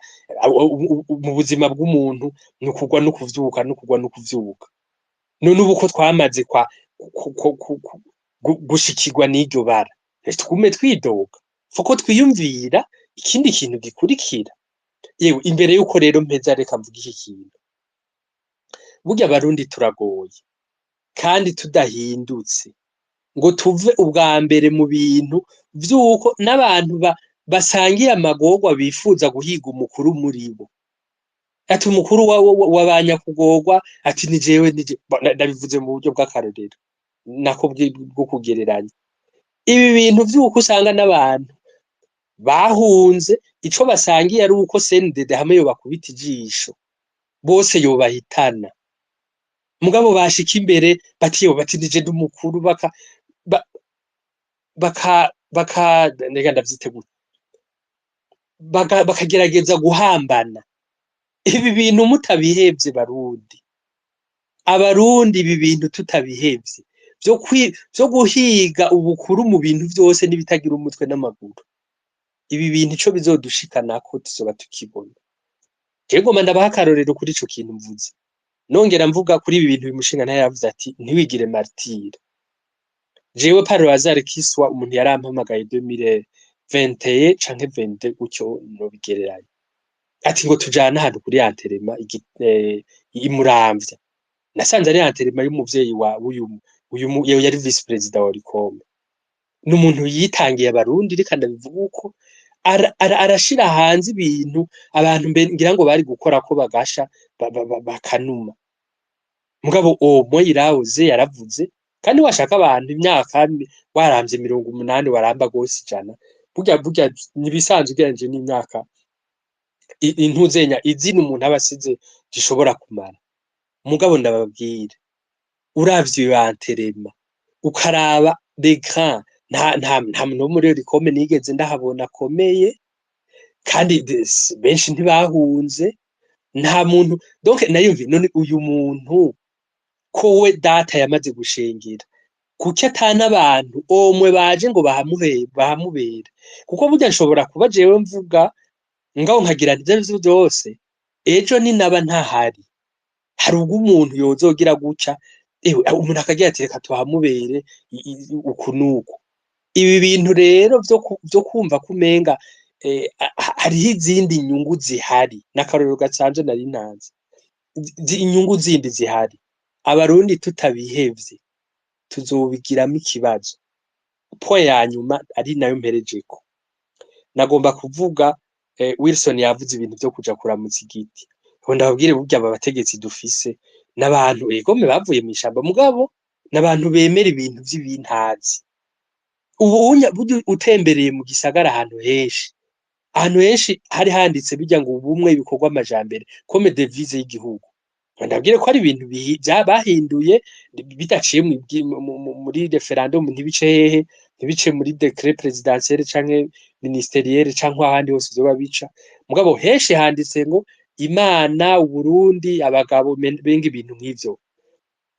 Speaker 3: mu buzima bw'umuntu nukugwa no kuvyuka nukugwa no kuvyuka none ubu ko twamaze kwa gushikirwa n'iryo bara tugume twidoga foko twiyumvira ikindi kintu gikurikira yewe imbere yuko rero mpeza reka mvuga iki kintu burya abarundi turagoye kandi tudahindutse ngo tuve ubwa mbere mu bintu vyuko n'abantu basangiye amagorwa bifuza guhiga umukuru muri bo ati umukuru wabanya kugorwa ati ni jewe ndabivuze mu buryo bw'akarorero nako bwo kugereranya ibi bintu vyuko usanga n'abantu bahunze ico basangiye ari uko CNDD hamwe yo bakubita ijisho bose yo bahitana mugabo bashika imbere batiyo batinije n'umukuru nega ndavyitegura bakagerageza guhambana ibi bintu mutabihevye barundi abarundi ibi bintu tutabihevye vyo guhiga ubukuru mu bintu vyose n'ibitagira umutwe n'amaguru ibi bintu ico bizodushikanako tuzoba tukibona jewe ngoma ndabaha akarorero kuri ico kintu mvuze nongera mvuga kuri ibi bintu bimushinga ntaye yavuze ati ntiwigire martyr jewe par hasard kiswa umuntu yarampamagaye 2021 canke 22 gutyo no bigereranye ati ngo tujana ahantu kuri Anterema imuramvya nasanze ari Anterema y'umuvyeyi wa uyu yari vice president wa Ricom n'umuntu yitangiye abarundi reka ndabivuga uko arashira hanze ibintu abantu ngira ngo bari gukora ko bagasha bakanuma mugabo Moyirawuze yaravuze kandi washaka abantu imyaka waramvye 80 waramba gose ijana burya nibisanzwe ugeranje n'imyaka intuzenya izina umuntu abasize gishobora kumara mugabo ndababwira uravye Anterema ukaraba l'écran nta muntu muri Ricom nigeze ndahabona akomeye kandi benshi ntibahunze nta muntu donc nayumvi none uyu muntu ko we data yamaze gushengera kuki atana abantu omwe baje ngo bahamubere kuko burya nshobora kuba jewe mvuga ngaho nkagira ivyo byose ejo ni naba ntahari hari ubwo umuntu yozogira guca umuntu akagira ati reka tuhamubere ukunuko ibi bintu rero vyo kumva kumenga hariho izindi nyungu zihari n'akarorero gasanzwe nari ntanze inyungu zindi zihari abarundi tutabihevye tuzobigiramo ikibazo point ya nyuma ari nayo mperejeko nagomba kuvuga Wilson yavuze ibintu byo kuja kuramutsa igiti ho ndababwire burya aba bategetsi dufise n'abantu egome bavuye mu ishamba mugabo n'abantu bemera ibintu vy'ibintazi ubunya utembereye mu gisagara ahantu henshi hari handitse bijya ngo ubumwe bikorwa amajambere comme devise y'igihugu ndabwire ko ari ibintu bahinduye bidaciye muri referendum ntibice hehe ntibice muri decret presidentiel canke ministeriel canke ahandi hose byo bica mugabo henshi handitse ngo Imana Uburundi abagabo benga ibintu nk'ivyo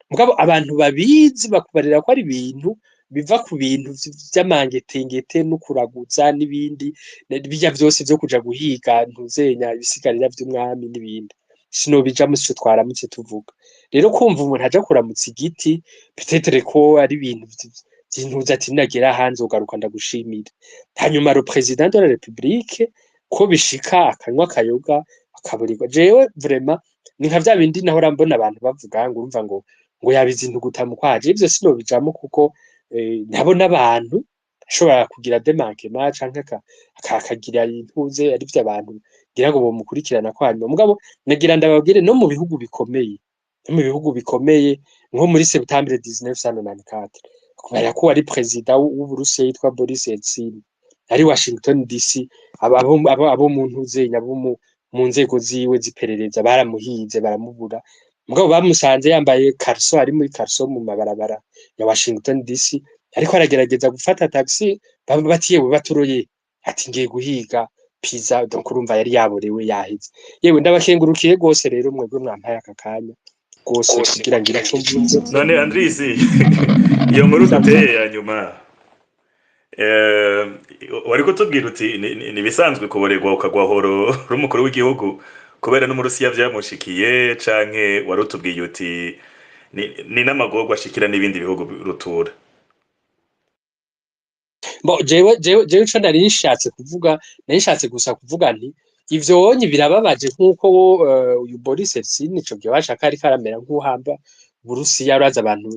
Speaker 3: mugabo abantu babizi bakubarira ko ari ibintu biva ku bintu vy'amangetengete no kuraguza n'ibindi bijya byose byo kuja guhiga ntuzenya ibisigarira vy'umwami n'ibindi sinobija musi twaramutse tuvuga rero kumva umuntu aja kuramutsa igiti petetre ko ari ibintu by'intuza ati nagera hanze ugaruka ndagushimira hanyuma le président de la république ko bishika akanywa kayoga akaburirwa jewe vraiment ni nka vya bindi nahora mbona abantu bavuga ngo urumva ngo yabizintu gutamukwaje ivyo sinobijamo kuko nabo n'abantu ashobora kugira demankema canke akagira intuze ari vyo abantu ngira ngo bomukurikirana ko hanyuma mugabo nagira ndababwire no mu bihugu bikomeye nko muri septembre 1994 kubera ko ari president w'Uburusiya yitwa Boris Yeltsin ari Washington DC abo mu ntuzenya mu nzego ziwe ziperereza baramuhize baramubura mugabo bamusanze yambaye karso ari muri karso mu mabarabara ya Washington DC ariko aragerageza gufata taxi batiyewe baturoye ati ngiye guhiga pizza donc urumva yari yaborewe yahize yewe ndabakengurukiye gose rero mwebwe mwampaye akakanya gose kugira ngira cyo mvuze
Speaker 2: none Andris iyo nkuru duteye ya nyuma wari kutubwira uti ni bisanzwe kuboregwa ukagwahoro rumukuru w'igihugu kubera no mu Rusiya vyamushikiye canke wari utubwiye uti ni n'amagorwa ashikira n'ibindi bihugu rutura
Speaker 3: bo jewe co narishatse gusa kuvuga nti ivyo wonye birababaje nkuko uyu Boris Yeltsin ico gihe bashaka ari karamera nk'uhamba Burusiya uraza abantu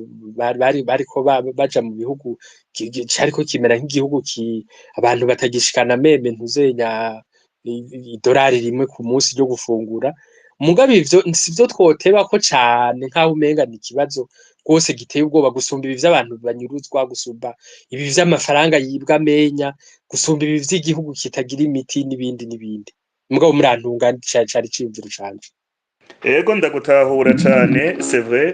Speaker 3: bariko baja mu bihugu cyariko kimera nk'igihugu abantu batagishikana meme ntuzenya idolari rimwe ku munsi ryo gufungura mugabe ivyo sivyo twoteba ko cane nkaho umenga ni kibazo rwose giteye ubwoba gusumba ibi vy'abantu banyuruzwa gusumba ibi vy'amafaranga yibwa amenya gusumba ibi vy'igihugu kitagira imiti n'ibindi mugabo murantunga cari cimviro canje
Speaker 2: ego ndagutahura cane c'est vrai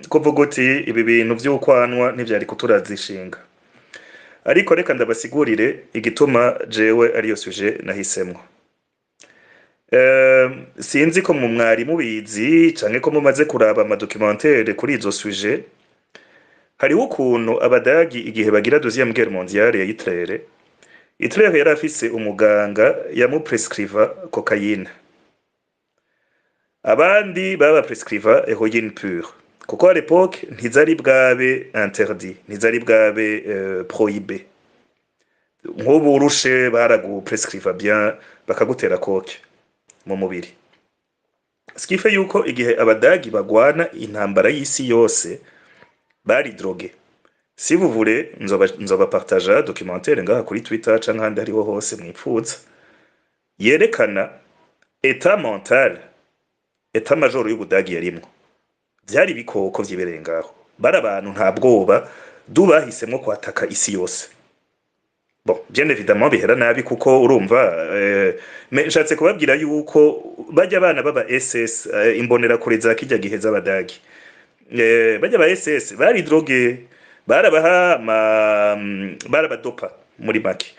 Speaker 2: kuvuga uti ibi bintu vy'ukwanwa ntivyari kuturazishinga ariko reka ndabasigurire igituma jewe ariyo sujet nahisemwo sinzi ko mu mwari mubizi canke ko mumaze kuraba amadocumentere kuri izo sujet hariho ukuntu abadagi igihe bagira deuxième guerre mondiale ya Hitler yari afise umuganga yamuprescriva cocaïne abandi baba prescriva héroïne pure kuko à l'époque ntizari bwabe interdit ntizari bwabe prohibé nk'ubu urushe baraguprescriva bien bakagutera coke mu mubiri ce qui fait yuko igihe abadagi bagwana intambara y'isi yose bari drogué si vous voulez nzoba partager documentaire ngaha kuri Twitter canke handi hariho hose mwipfuza yerekana état mental état major y'Ubudagi yarimwo byari bikoko vyibereye ngaho bari abantu nta bwoba dubahisemwo kwataka isi yose bon bien évidemment bihera nabi kuko urumva nshatse kubabwira yuko bajya abana baba SS imbonera kure za kijya gihe z'abadagi bajya ba SS bari drogue barabaha barabadopa muri make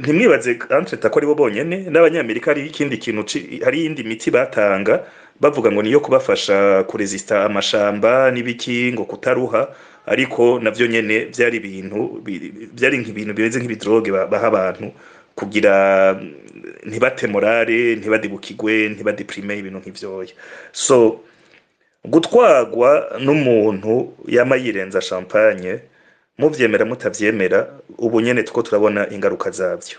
Speaker 2: ntimwibaze entre ko ari bo bonyene n'abanyamerika hari ikindi kintu hari indi miti batanga bavuga ngo niyo kubafasha kuresista amashamba n'ibiki ngo kutaruha ariko navyo nyene byari nk'ibintu bimeze nk'ibidroge baha abantu kugira ntibate morale ntibadibukigwe ntibadeprime ibintu nk'ivyoya so gutwagwa n'umuntu yama yirenza champagne muvyemera mutavyemera ubu nyene tuko turabona ingaruka zavyo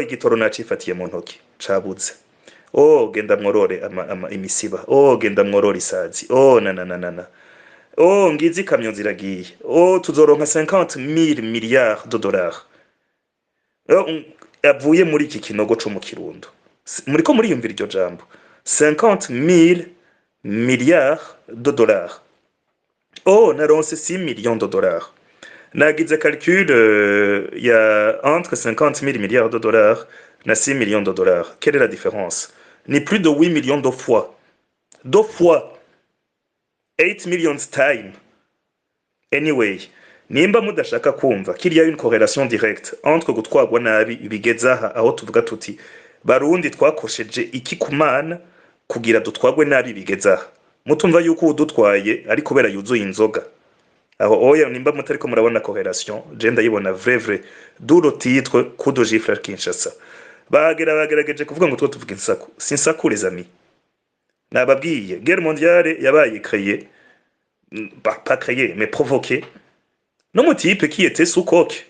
Speaker 2: igitoro nacifatiye mu ntoki cabuze genda mworore imisiba genda mworore isazi na ngizi kamyo ziragiye tuzoronka 50,000 milliards de dollars avuye muri iki kinogo co mu Kirundo muriko muriyumvira iryo jambo 50 000 milliards de dollars. Oh, naronse 6 millions de dollars. Nagize calcul il y a entre 50 000 milliards de dollars na 6 millions de dollars. Quelle est la différence? Ni plus de 8 millions de fois. 2 fois 8 millions time. Anyway, nimba mudashaka kumva qu'il y a une corrélation directe entre gutwagwa nabi bigezaha aho tuvuga tuti barundi twakosheje iki kumana kugira dutwagwe nabi bigezaha. Mutumva yuko udutwaye ari kubera yuzuye inzoga. Aho oya nimba mutariko murabona corrélation, je ndayibona vrai d'où le titre coup de gifle Kinshasa. Bagerageje kuvuga ngo tuvuga insaku. Sinsaku les amis. Nababwiye guerre mondiale yabaye créée pas créée mais provoquée. Non mon type qui était sous coque.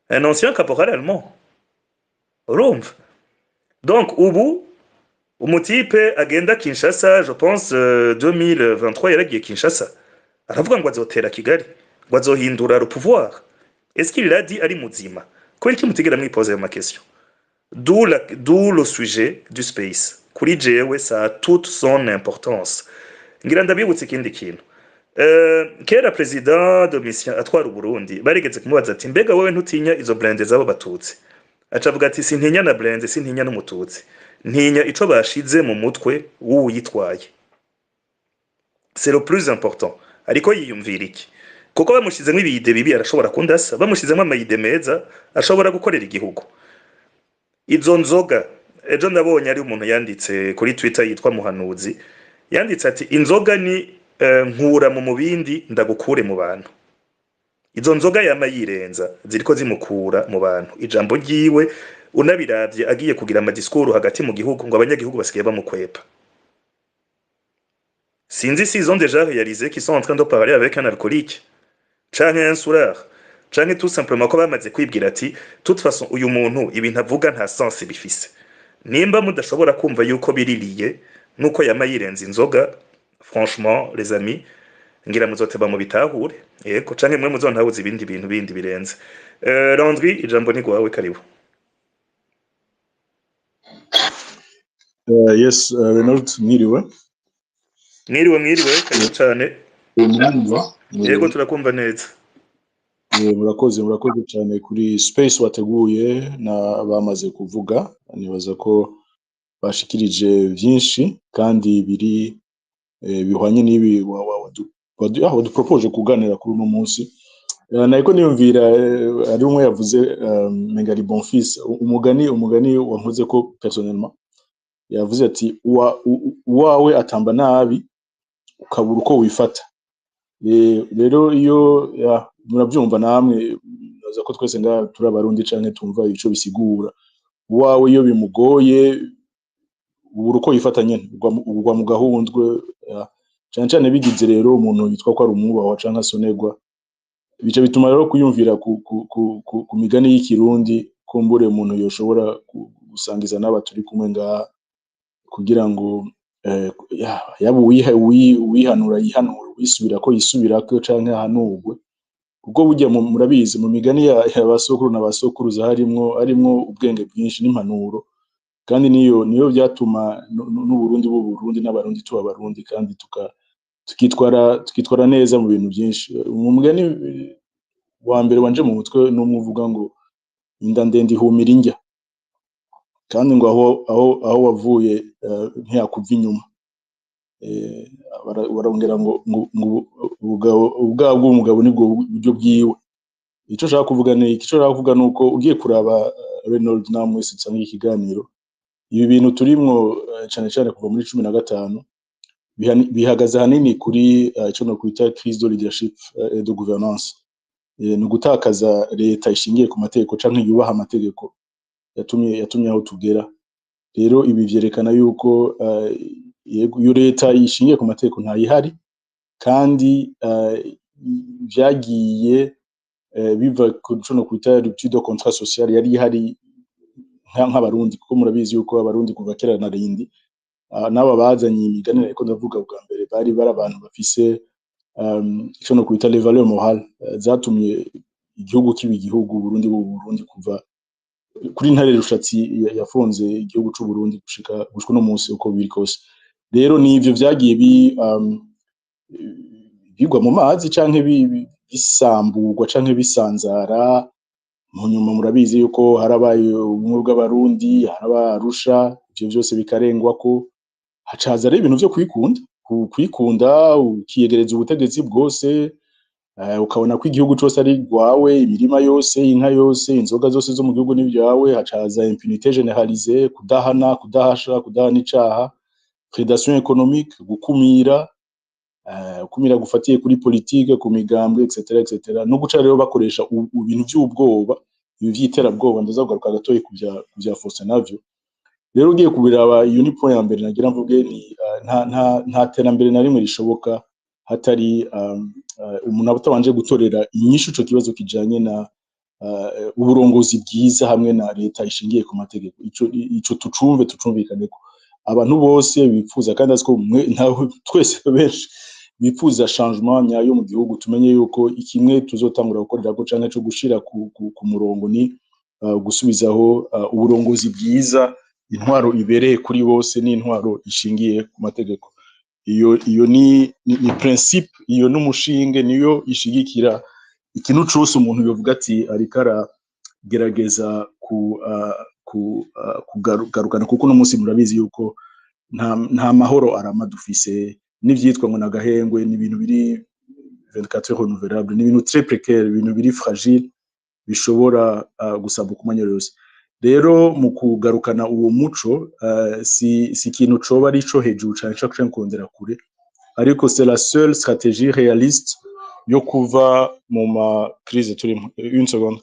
Speaker 2: Un ancien caporal allemand. Urumva. Donc ubu umutipe agenda Kinshasa, je pense 2023 yaragiye Kinshasa. Aravuga ngo azotera Kigali, ngo azohindura le pouvoir. Est-ce qu'il l'a dit ari muzima? Ko iki mutigera mwipoze ma question. D'où le sujet du space. Kuri jewe ça a toute son importance. Ngira ndabibutse ikindi kintu. Kera president Domitien atwara Burundi barigeze kumubaza ati mbega wowe ntutinya izo blende zabo batutsi. Acavuga ati sintinya na blende sintinya n'umututsi. Ntinya ico bashize mu mutwe w'uyitwaye. C'est le plus important. Ariko yiyumvira iki? Kuko bamushizemo ibiyide bibi arashobora kundasa, bamushizemo amayide meza ashobora gukorera igihugu. Izo nzoga ejo ndabonye ari umuntu yanditse kuri Twitter yitwa Muhanuzi, yanditse ati inzoga ni nkura mu mubindi ndagukure mu bantu. Izo nzoga yamayirenza ziriko zimukura mu bantu. Ijambo ryiwe unabiravye agiye kugira amadiskuru hagati mu gihugu ngo abanyagihugu basigaye bamukwepa. Sinzi si ils ont déjà réalisé qu'ils sont en train de parler avec un alcoolique, canke un sourard, canke tout simplement ko bamaze kwibwira ati toute façon uyu muntu ibintu avuga nta sens bifise. Nimba mudashobora kumva yuko biririye nuko yamayirenza inzoga, franchement les amis, ngira muzoteba mu bitahure, yego canke mwe muzontabuza ibindi bintu bindi birenze. Landry ijambo ni gwawe karibu.
Speaker 4: Yes, Renaud mwiriwe.
Speaker 2: Mwiriwe karibu cyane. Yego turakumva neza.
Speaker 4: Murakoze cyane kuri space wateguye na bamaze kuvuga. Nibaza ko bashikirije byinshi kandi biri bihwanye n'ibi wadupropose kuganira kuri uno munsi. Nayiko niyumvira ari umwe yavuze Mengali Bonfils umugani wankoze ko personnellement yavuze ati uwawe atamba nabi ukabura uko wifata. Rero iyo murabyumva namwe naza ko twese turi abarundi canke tumva ico bisigura. Uwawe iyo bimugoye ubura uko wifata nyene ugwa mu gahundwe cyane bigize rero umuntu yitwa ko ari umwubaho canke asonerwa. Bice bituma rero kuyumvira ku migani y'ikirundi kumbure umuntu yoshobora gusangiza n'abaturi kumwe ngaha kugira ngo yaba wihanura yihanura wisubira ko yisubira ko canke ahanurwe. Kuko burya murabizi mu migani ya basokuru na basokuruza harimwo ubwenge bwinshi n'impanuro, kandi niyo byatuma n'Uburundi Burundi n'abarundi tuba abarundi kandi tukitwara neza mu bintu byinshi. Mu mugani wa mbere wanje mu mutwe n'umwe uvuga ngo inda ndende ihumira indya, kandi ngo aho wavuye ntiyakuva inyuma. Barongera ngo ubwabo bw'umugabo nibwo buryo bwiwe. Ico nshaka kuvuga nuko ugiye kuraba Renaud namwe sitsanga ikiganiro, ibi bintu turimwo cyane kuva muri 15 bihagaze hanini kuri ico no kwita crise de leadership et de gouvernance. No gutakaza leta ishingiye ku mategeko canke yubaha amategeko yatumye aho tugera. Rero ibi vyerekana yuko iyo leta ishingiye ku mategeko ntayihari, kandi vyagiye biva ku cyo no kwita rupture de contrat social yari ihari nk'abarundi, kuko murabizi yuko abarundi kuva kera na rindi n'aba bazanye imigani ariko ndavuga bwa mbere bari abantu bafise cyo no kwita les valeurs morales zatumye igihugu kibi igihugu Burundi kuva kuri Ntare Rushatsi yafonze igihugu c'u Burundi gushika no munsi uko biri kose. Rero ni ivyo vyagiye bigwa mu mazi canke bisamburwa canke bisanzara. Mu nyuma murabizi yuko harabaye ubumwe bw'abarundi, haraba Arusha, ivyo vyose bikarengwa ko hacaza rero ibintu vyo kwikunda ukiyegereza ubutegetsi bwose, ukabona ko igihugu cose ari gwawe, imirima yose, inka yose, inzoga zose zo mu gihugu ni vyawe, hacaza impunité généralisée, kudahana icaha, prédation économique, gukumira gufatiye kuri politique, ku migambwe etc. no guca rero bakoresha ibintu vy'ubwoba, ivy'iterabwoba. Ndazaguruka gatoyi kuvya Faustin navyo. Rero ugiye kubiraba, iyo ni point ya mbere nagira mvuge, ni nta terambere na rimwe rishoboka hatari umuntu atabanje gutorera inyishu ico kibazo kijanye na uburongozi bwiza hamwe na leta ishingiye ku mategeko. Ico tucumvikaneko abantu bose bipfuza, kandi aziko twese benshi bipfuza changement nyayo mu gihugu. Tumenye yuko ikimwe tuzotangura gukorera ko canke cyo gushira ku murongo ni gusubizaho uburongozi bwiza, intwaro ibereye kuri bose, n'intwaro ishingiye ku mategeko. Iyo ni principe, iyo n'umushinge, niyo ishigikira ikintu cyose umuntu yovuga ati ariko aragerageza kugarukana, kuko no munsi murabizi yuko nta mahoro arama dufise, n'ivyitwa ngo nagahengwe, ni ibintu biri 24 heures renouvelable, ni ibintu très précaire, ibintu biri fragile, bishobora gusaba kumanya yose. Rero mu kugarukana uwo muco, si ikintu coba ari co hejuru cyane cyo kongera kure, ariko c'est la seule stratégie réaliste yo kuva mu ma crise turimo. Une seconde.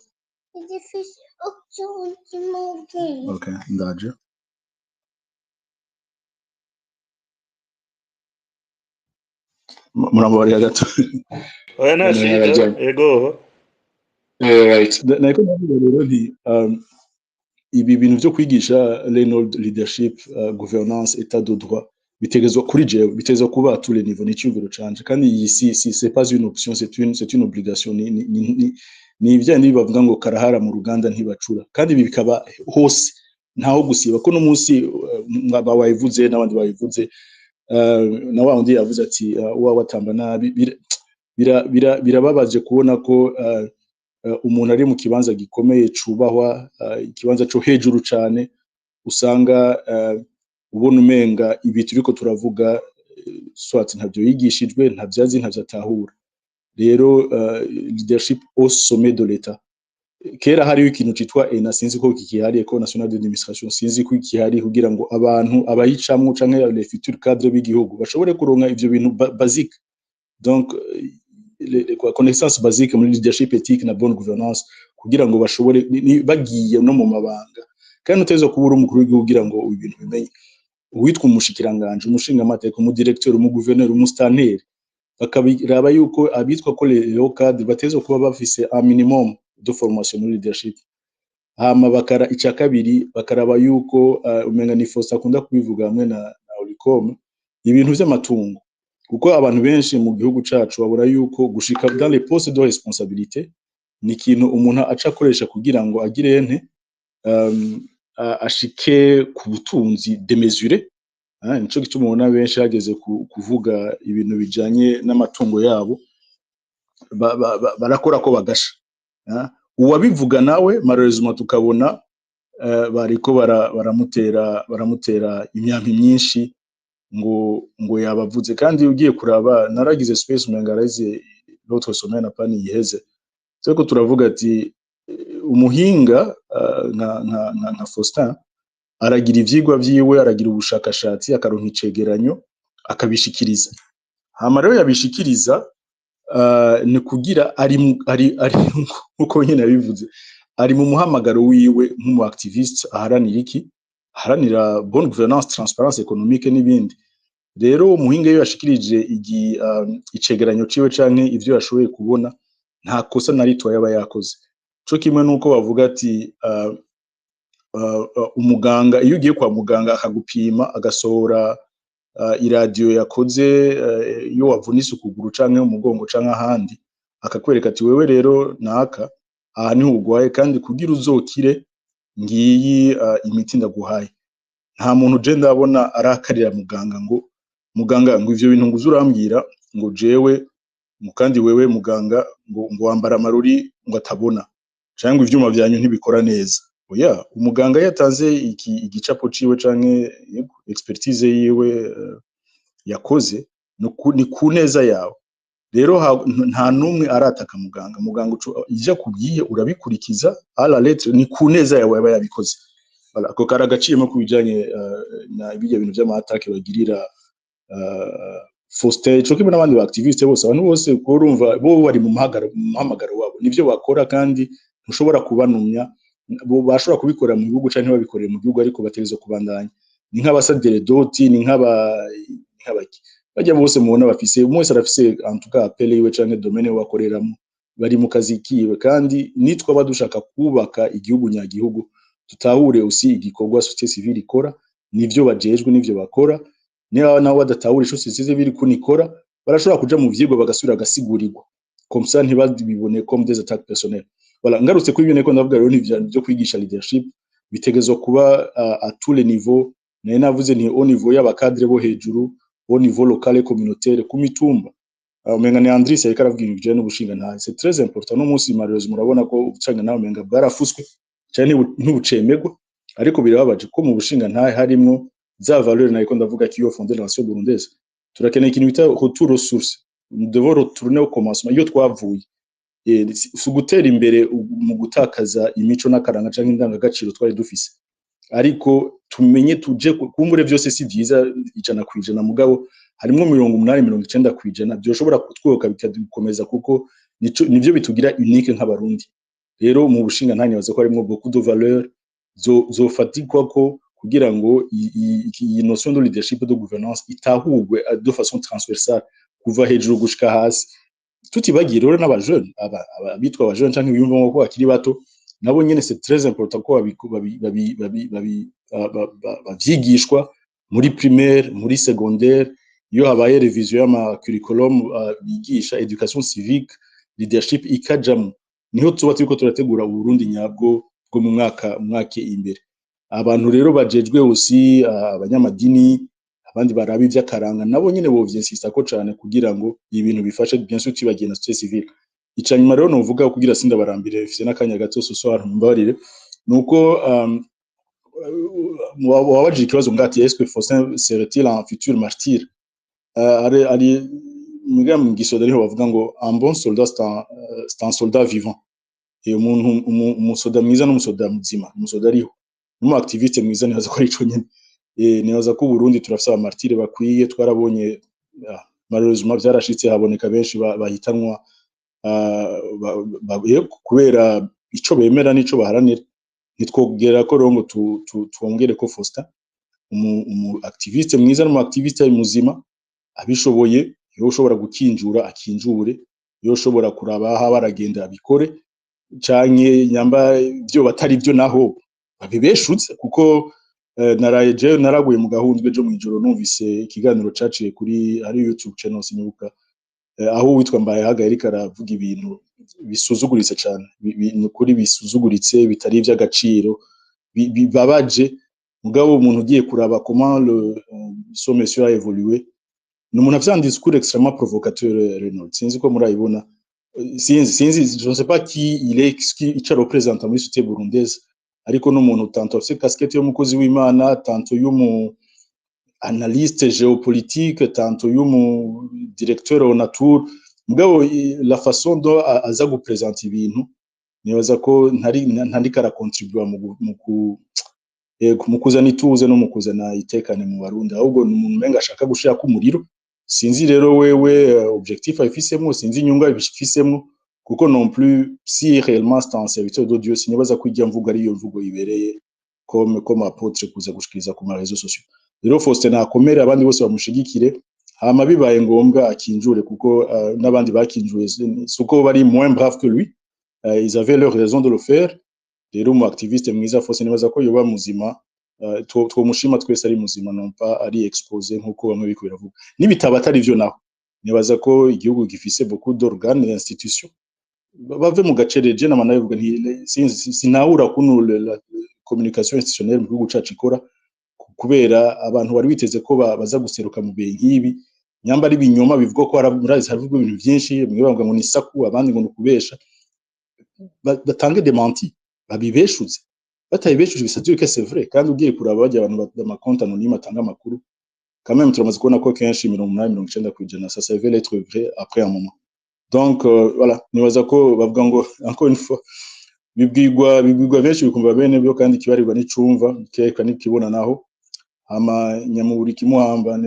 Speaker 4: Okay, ndaje. Muramubarira gato.
Speaker 2: Oya nashida, ego.
Speaker 4: Right. Nako rero nti ibi bintu byo kwigisha leadership, gouvernance, état de droit, bitegezwa kuri jewe, bitegezwa kuba à tous les niveaux, n'icyumviro canje. Kandi ici c'est pas une option, c'est une obligation. Ni ivyandi bavuga ngo karahara mu ruganda ntibacura, kandi ibi bikaba hose ntaho gusiba. Ko no munsi bayivuze n'abandi bayivuze, na wa undi yavuze ati watamba nabi. Birababaje kubona ko umuntu ari mu kibanza gikomeye cubahwa, ikibanza cyo hejuru cyane, usanga ubona umenga ibi turiko turavuga swati ntabyo yigishijwe, ntabyazi, ntavyatahura. Rero leadership au sommet de l'État, kera hariyo ikintu citwa ENA, sinzi ko kikihari, École nationale d'administration, sinzi ko kikihari, kugira ngo abantu abayicamwo canke les futurs cadres b'igihugu bashobore kuronka ivyo bintu basique. Donc les connaissances basiques muri leadership éthique na bonne gouvernance, kugira ngo bashobore bagiye no mu mabanga. Kandi utezo kubura umukuru w'igihugu kugira ngo ibintu bimenye, witwa umushikiranganje, umushinga amateka, mu directeur, mu gouverneur, mu stanner, bakabiraba yuko abitwa ko les cadres batezo kuba bafise un minimum de formation muri leadership. Hama bakara icya kabiri, bakaraba yuko umenga ni Faustin akunda kubivuga hamwe na Olicom, ibintu vy'amatungo. Kuko abantu benshi mu gihugu cacu babura yuko gushika dans les postes de responsabilité ni ikintu umuntu aca akoresha kugira ngo agire ente ashike ku butunzi démesuré. Nico gituma umuntu benshi yageze kuvuga ibintu bijanye n'amatungo yabo, barakora ko bagasha. Uwabivuga nawe malheureusement tukabona bariko baramutera imyampi myinshi ngo yabavuze. Kandi ugiye kuraba, naragize space umengaraze l'autre semaine na pani yiheze, seko turavuga ati umuhinga nka Faustin aragira ivyigwa vyiwe, aragira ubushakashatsi, akaronka icegeranyo, akabishikiriza. Hama rero yabishikiriza ni kugira ari uko nyine yabivuze, ari mu muhamagaro wiwe nk'umu activiste aharanira iki, aharanira bonne gouvernance, transparence économique n'ibindi. Rero umuhinga yo yashikirije icegeranyo ciwe canke ivyo yashoboye kubona, nta kosa na rito yaba yakoze. Cyo kimwe nuko bavuga ati umuganga iyo ugiye kwa muganga akagupima, agasohora iradio yakoze iyo wavunise ukuguru canke umugongo canke ahandi, akakwereka ati wewe rero naka aha ni ugwaye, kandi kugira uzokire ngiyi imiti ndaguhaye. Nta muntu je ndabona arakarira muganga ngo ivyo bintu nguzo urambwira ngo jewe kandi wewe muganga ngo wambara amarori ngo atabona cyangwa ivyuma byanyu ntibikora neza. Oya, umuganga yatanze igicapo ciwe canke expertise yiwe yakoze ni ku neza yawe. Rero nta numwe arataka muganga ija kubwiye urabikurikiza à la lettre, ni ku neza yawe yaba yabikoze. Ako karagaciyemo kubijanye na ibijya bintu by'amatake bagirira Faustin cyo kimwe n'abandi ba activiste bose, abantu bose kurumva bo bari mu muhamagaro wabo nivyo bakora, kandi ntushobora kubanumya. Bo bashobora kubikora mu bihugu canke babikorera mu gihugu, ariko bategerezwa kubandanya. Ni nk'abasadere doti, ni nk'abaki bajya bose mubona bafise, umwe arafise en tout cas appel yiwe canke domaine wakoreramo, bari mu kazi kiwe. Kandi nitwa badushaka kubaka igihugu nyagihugu, tutahure usi igikorwa société civile ikora, nivyo bajejwe, nivyo bakora. Niba nawe badatahure ico société civile kunikora, barashobora kuja mu vyigwa bagasubira gasigurirwa, comme ça ntibabibone comme des attaques personnelles. Voilà, ngarutse kuri ibyo neko ndavuga rero n'ivyo kwigisha leadership bitegezwe kuba à tous les niveaux. Navuze ni au niveau y'abakadre bo hejuru, au niveau local et communautaire, ku mitumba. Umenga ni Andris yariko aravuga ibintu bijanye n'ubushinga ntahe, c'est très important. No munsi malheureusement murabona ko ubucanga nawe umenga bwarafuswe cyane ntubucemegwa, ariko birababaje ko mu bushinga ntahe harimo za valeur nayiko ndavuga kiyo fondé la nation burundaise. Turakeneye ikintu bita retour aux sources, nous devons retourner au commencement iyo twavuye. Gutera imbere mu gutakaza imico n'akaranga canke indangagaciro twari dufise, ariko tumenye tuje kumbure byose si byiza 100% mugabo harimo 80-90% byoshobora kutwoka bikadukomeza, kuko nivyo bitugira unique nk'abarundi. Rero mu bushinga ntanya baze ko harimo beaucoup de valeur zofatikwa ko kugira ngo iyi notion de leadership de gouvernance itahugwe de façon transversale kuva hejuru gushika hasi. Tutibagiye rero n'abajeune abitwa abajeune canke biyumva ko akiri bato, nabo nyene c'est très important ko bavyigishwa muri primaire, muri secondaire. Iyo habaye revision y'ama curriculum bigisha education civique, leadership ikajamo, niho tuba turiko turategura Burundi nyabwo bwo mu mwaka imbere. Abantu rero bajejwe aussi abanyamadini, abandi barabi by'akaranga, nabo nyene bo vyinsista ko cyane kugira ngo ibintu bifashe bien sûr tibagenda société civile. Icanyuma rero novuga kugira sinda barambire fise nakanya gato sosoir mbabarire, nuko wabaje ikibazo ngati est-ce que Faustin serait-il un futur martyr? Ari mugam ngisoda riho bavuga ngo un bon soldat c'est un soldat vivant. Et umusoda mwiza n'umusoda muzima, umusoda riho mu activiste mwiza nihaza ko ico nyene. Nibaza ko Burundi turafise abamartire bakwiye, twarabonye malheureusement byarashitse haboneka benshi bahitanwa kubera ico bemera nico baharanira. Nitwogera ko rongo twongere ko Faustin umu activiste mwiza n'umu activiste muzima, abishoboye yo ushobora gukinjura akinjure, yo ushobora kuraba aho baragenda abikore, canke nyamba byo batari byo naho babibeshutse. Kuko naraguye mu gahundwe jo mwijoro numvise ikiganiro caciye kuri ari YouTube channel sinyuka, aho witwa Mbaye Haga Eric aravuga ibintu bisuzuguritse cyane, kuri bisuzuguritse bitari iby'agaciro, bibabaje. Mugabo umuntu ugiye kuraba comment ce monsieur a évolué, n'umuntu afite un discours extrêmement provocateur. Renaud sinzi ko murayibona, sinzi je ne sais pas qui il est, qui représente muri société burundaise, ariko n'umuntu tanto afite casquette y'umukozi w'Imana, tanto y'umu analyste géopolitique, tanto y'umu directeur au nature. Mugabo la façon dont aza gupresenter ibintu nibaza ko ntari kara contribuer mu kuzana ituze no mu kuzana itekane mu Barundi, ahubwo n'umuntu menga ashaka gushira ku muriro. Sinzi rero wewe objectif afisemo, sinzi inyunga ibishifisemo, kuko non plus si réellement c'est un serviteur de Dieu, sinibaza ko ijya mvuga ari yo mvugo ibereye comme apôtre kuza gushikiriza ku ma réseaux sociaux. Rero Faustin nakomere, abandi bose bamushigikire, hama bibaye ngombwa akinjure, kuko n'abandi bakinjuye suko bari moins brave que lui, ils avaient leur raison de le faire. Rero mu activiste mwiza Faustin nibaza ko yoba muzima, twomushima twese ari muzima, non pas ari exposé nkuko bamwe biko biravuga. Nibitaba atari byo naho nibaza ko igihugu gifise beaucoup d'organes et institutions bave mu gacereje n'amanavuga sinawura kuno communication institutionnelle mu gihugu cacu ikora kubera abantu bari biteze ko baza guseruka mu bihe nk'ibi nyamba ari binyoma bivuga ko haravugwa ibintu byinshi mwe bavuga ngo ni saku abandi ngo nukubesha batange dementi babibeshuze batayibeshuje bisaduye que c'est vrai kandi ugiye kuraba bajya abantu b'amakonta anonyme atanga amakuru quand même turamaze kubona ko kenshi 80-90% ça ça veut être vrai après un moment donc voilà nibaza ko bavuga ngo encore une fois bibwirwa benshi bikumva bene byo kandi kibarirwa n'icumva keka nikibona naho ama nyamuburi kimuhamba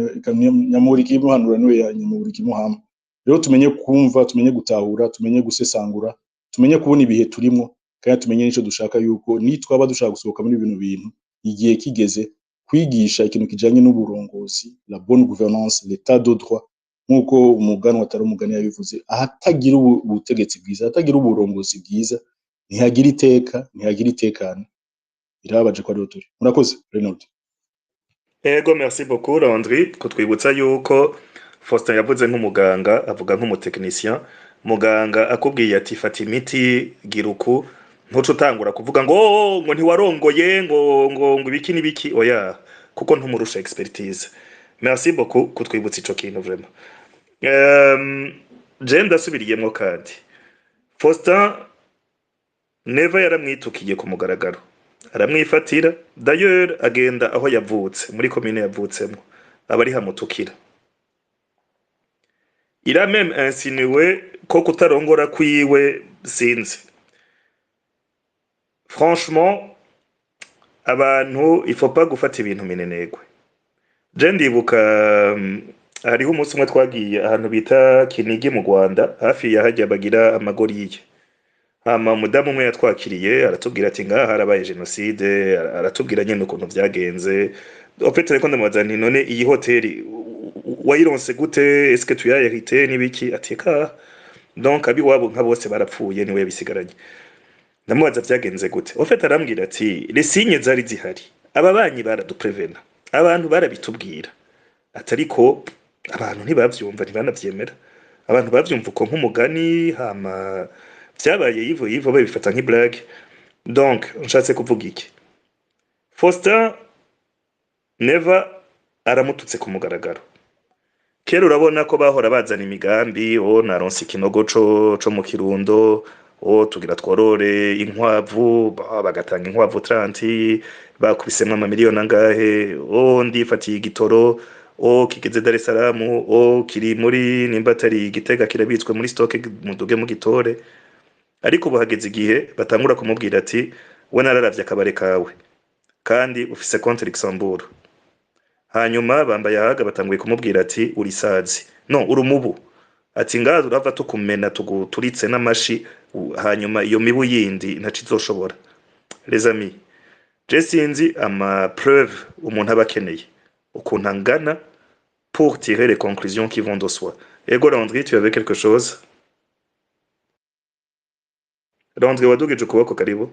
Speaker 4: nyamuburi kimuhanura niwe ya nyamuburi kimuhamba rero tumenye kumva tumenye gutahura tumenye gusesangura tumenye kubona ibihe turimo kandi tumenye nico dushaka yuko nitwaba dushaka gusohoka muri ibintu bintu igihe kigeze kwigisha ikintu kijanye n'uburongozi la bonne gouvernance l'état de droit nkuko umugani watari umugani yabivuze ahatagira ubutegetsi bwiza ahatagira uburongozi bwiza ntihagira iteka ntihagira itekano irabaje ko ari turi murakoze Renaud.
Speaker 2: Ego merci beaucoup Landry kutwibutsa yuko Faustin yavuze nk'umuganga avuga nk'umuteknicien muganga akubwiye ati fata imiti giruku ntuco utangura kuvuga ngo ntiwarongoye ngo ibiki nibiki oya kuko ntumurusha expertise. Merci beaucoup kutwibutsa ico kintu vraiment. Je ndasubiriyemo kandi Faustin Neva yaramwitukiye ku mugaragaro aramwifatira d'ailleurs agenda aho yavutse muri commune yavutsemo abari hamutukira il a même insinué ko kutarongora kwiwe sinzi franchement abantu il faut pas gufata ibintu minenegwe je ndibuka hariho umunsi umwe twagiye ahantu bita Kinigi mu Rwanda hafi ya hajya bagira amagoriye hama mudamu umwe yatwakiriye aratubwira ati ngaha harabaye genocide aratubwira nyene ukuntu vyagenze en fait reko ndamubaza nti none iyi hoteli wayironse gute est-ce que tu as hérité nibiki ateka donc abi wabo nka bose barapfuye niwe bisigaranye ndamubaza vyagenze gute en fait arambwira ati les signes zari zihari ababanyi baraduprevena abantu barabitubwira atariko abantu ntibavyumva ntibanavyemera abantu bavyumva uko nk'umugani hama vyabaye yivo babifata nk'iblague donc nshatse kuvuga iki Faustin Neva aramututse ku mugaragaro kera urabona ko bahora bazana imigambi naronse ikinogo co mu Kirundo tugira tworore inkwavu bagatanga inkwavu 30 bakubisemwe amamiliyoni angahe ndifatiye igitoro kigeze Dar es Salaam kiri muri nimbatari Gitega kirabitswe muri stock muduge mu gitore ariko buhageze igihe batangura kumubwira ati we nararavye akabare kawe kandi ufise compte Luxembourg hanyuma bambaye ahaga batanguye kumubwira ati uri sazi no urumubu ati ngaza urava tukumena tuguturitse n'amashi hanyuma iyo mibu yindi ntaci zoshobora les amis je sinzi ama preuve umuntu abakeneye ukuntu angana pour tirer les conclusions qui vont de soi. Ego Landry, tu avais quelque chose? Landry wadugeje ukuboko karibu.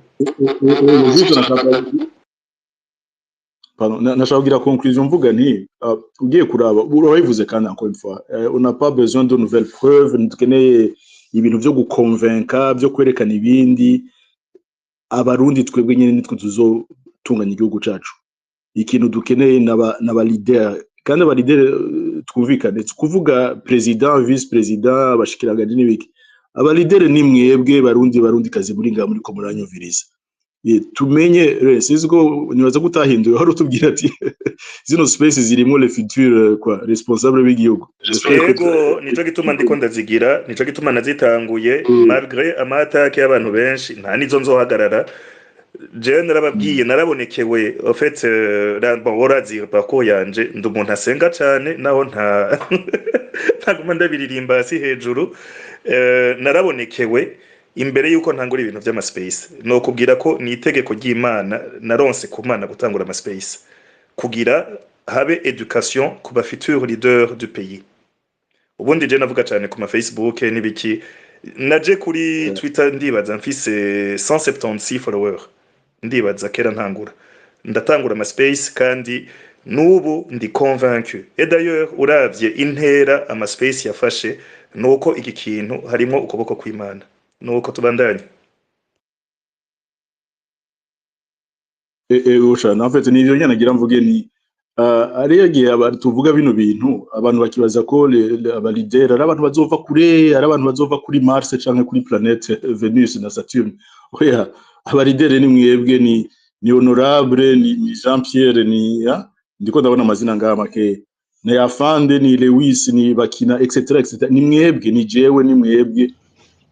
Speaker 4: Nashaka kugira conclusion mvuga nti ugiye kuraba urabivuze kandi encore une fois on n'a pas besoin de nouvelles preuves ntukeneye ibintu byo guconvaincre byo kwerekana ibindi abarundi twebwe nyene nitwe tuzotunganya igihugu cacu ikintu dukeneye n'aba leader kandi aba leader twumvikane kuvuga president vice president abashikiranganje n'ibiki aba leader ni mwebwe barundi kazi muri nga muri ko muranyumviriza tumenye siziko nibaza gutahinduye hari utubwira ati zino space zirimo le futur quoi responsable b'igihugu
Speaker 2: yego nico gituma ndiko ndazigira nico gituma nazitanguye malgré amatake y'abantu benshi nta nizo nzohagarara je narababwiye narabonekewe en fait orazi bako yanje ndi umuntu asenga cyane naho ntaguma ndabiririmba hasi hejuru narabonekewe imbere yuko ntangura ibintu by'ama space no kubwira ko ni itegeko ry'Imana naronse ku Mana gutangura ama space kugira habe education ku ba futur leader du pays ubundi je navuga cyane ku ma Facebook n'ibiki naje kuri Twitter ndibaza mfise 176 followers ndibaza kera ntangura ndatangura ama space kandi nubu ndi convaincu et d'ailleurs uravye intera ama space yafashe nuko iki kintu harimo ukuboko kw'Imana nuko tubandanye
Speaker 4: ushana en fait ni byo nyanagira mvuge ni ari yagiye tuvuga bino bintu abantu bakibaza ko abalideri ari abantu bazova kure ari abantu bazova kuri Mars canke kuri planète Venus na Saturne oya abalideri ni mwebwe ni honorable ni Jean Pierre ni ndiko ndabona amazina ngaha make na Yafande ni Lewis ni Bakina etc ni mwebwe ni jewe ni mwebwe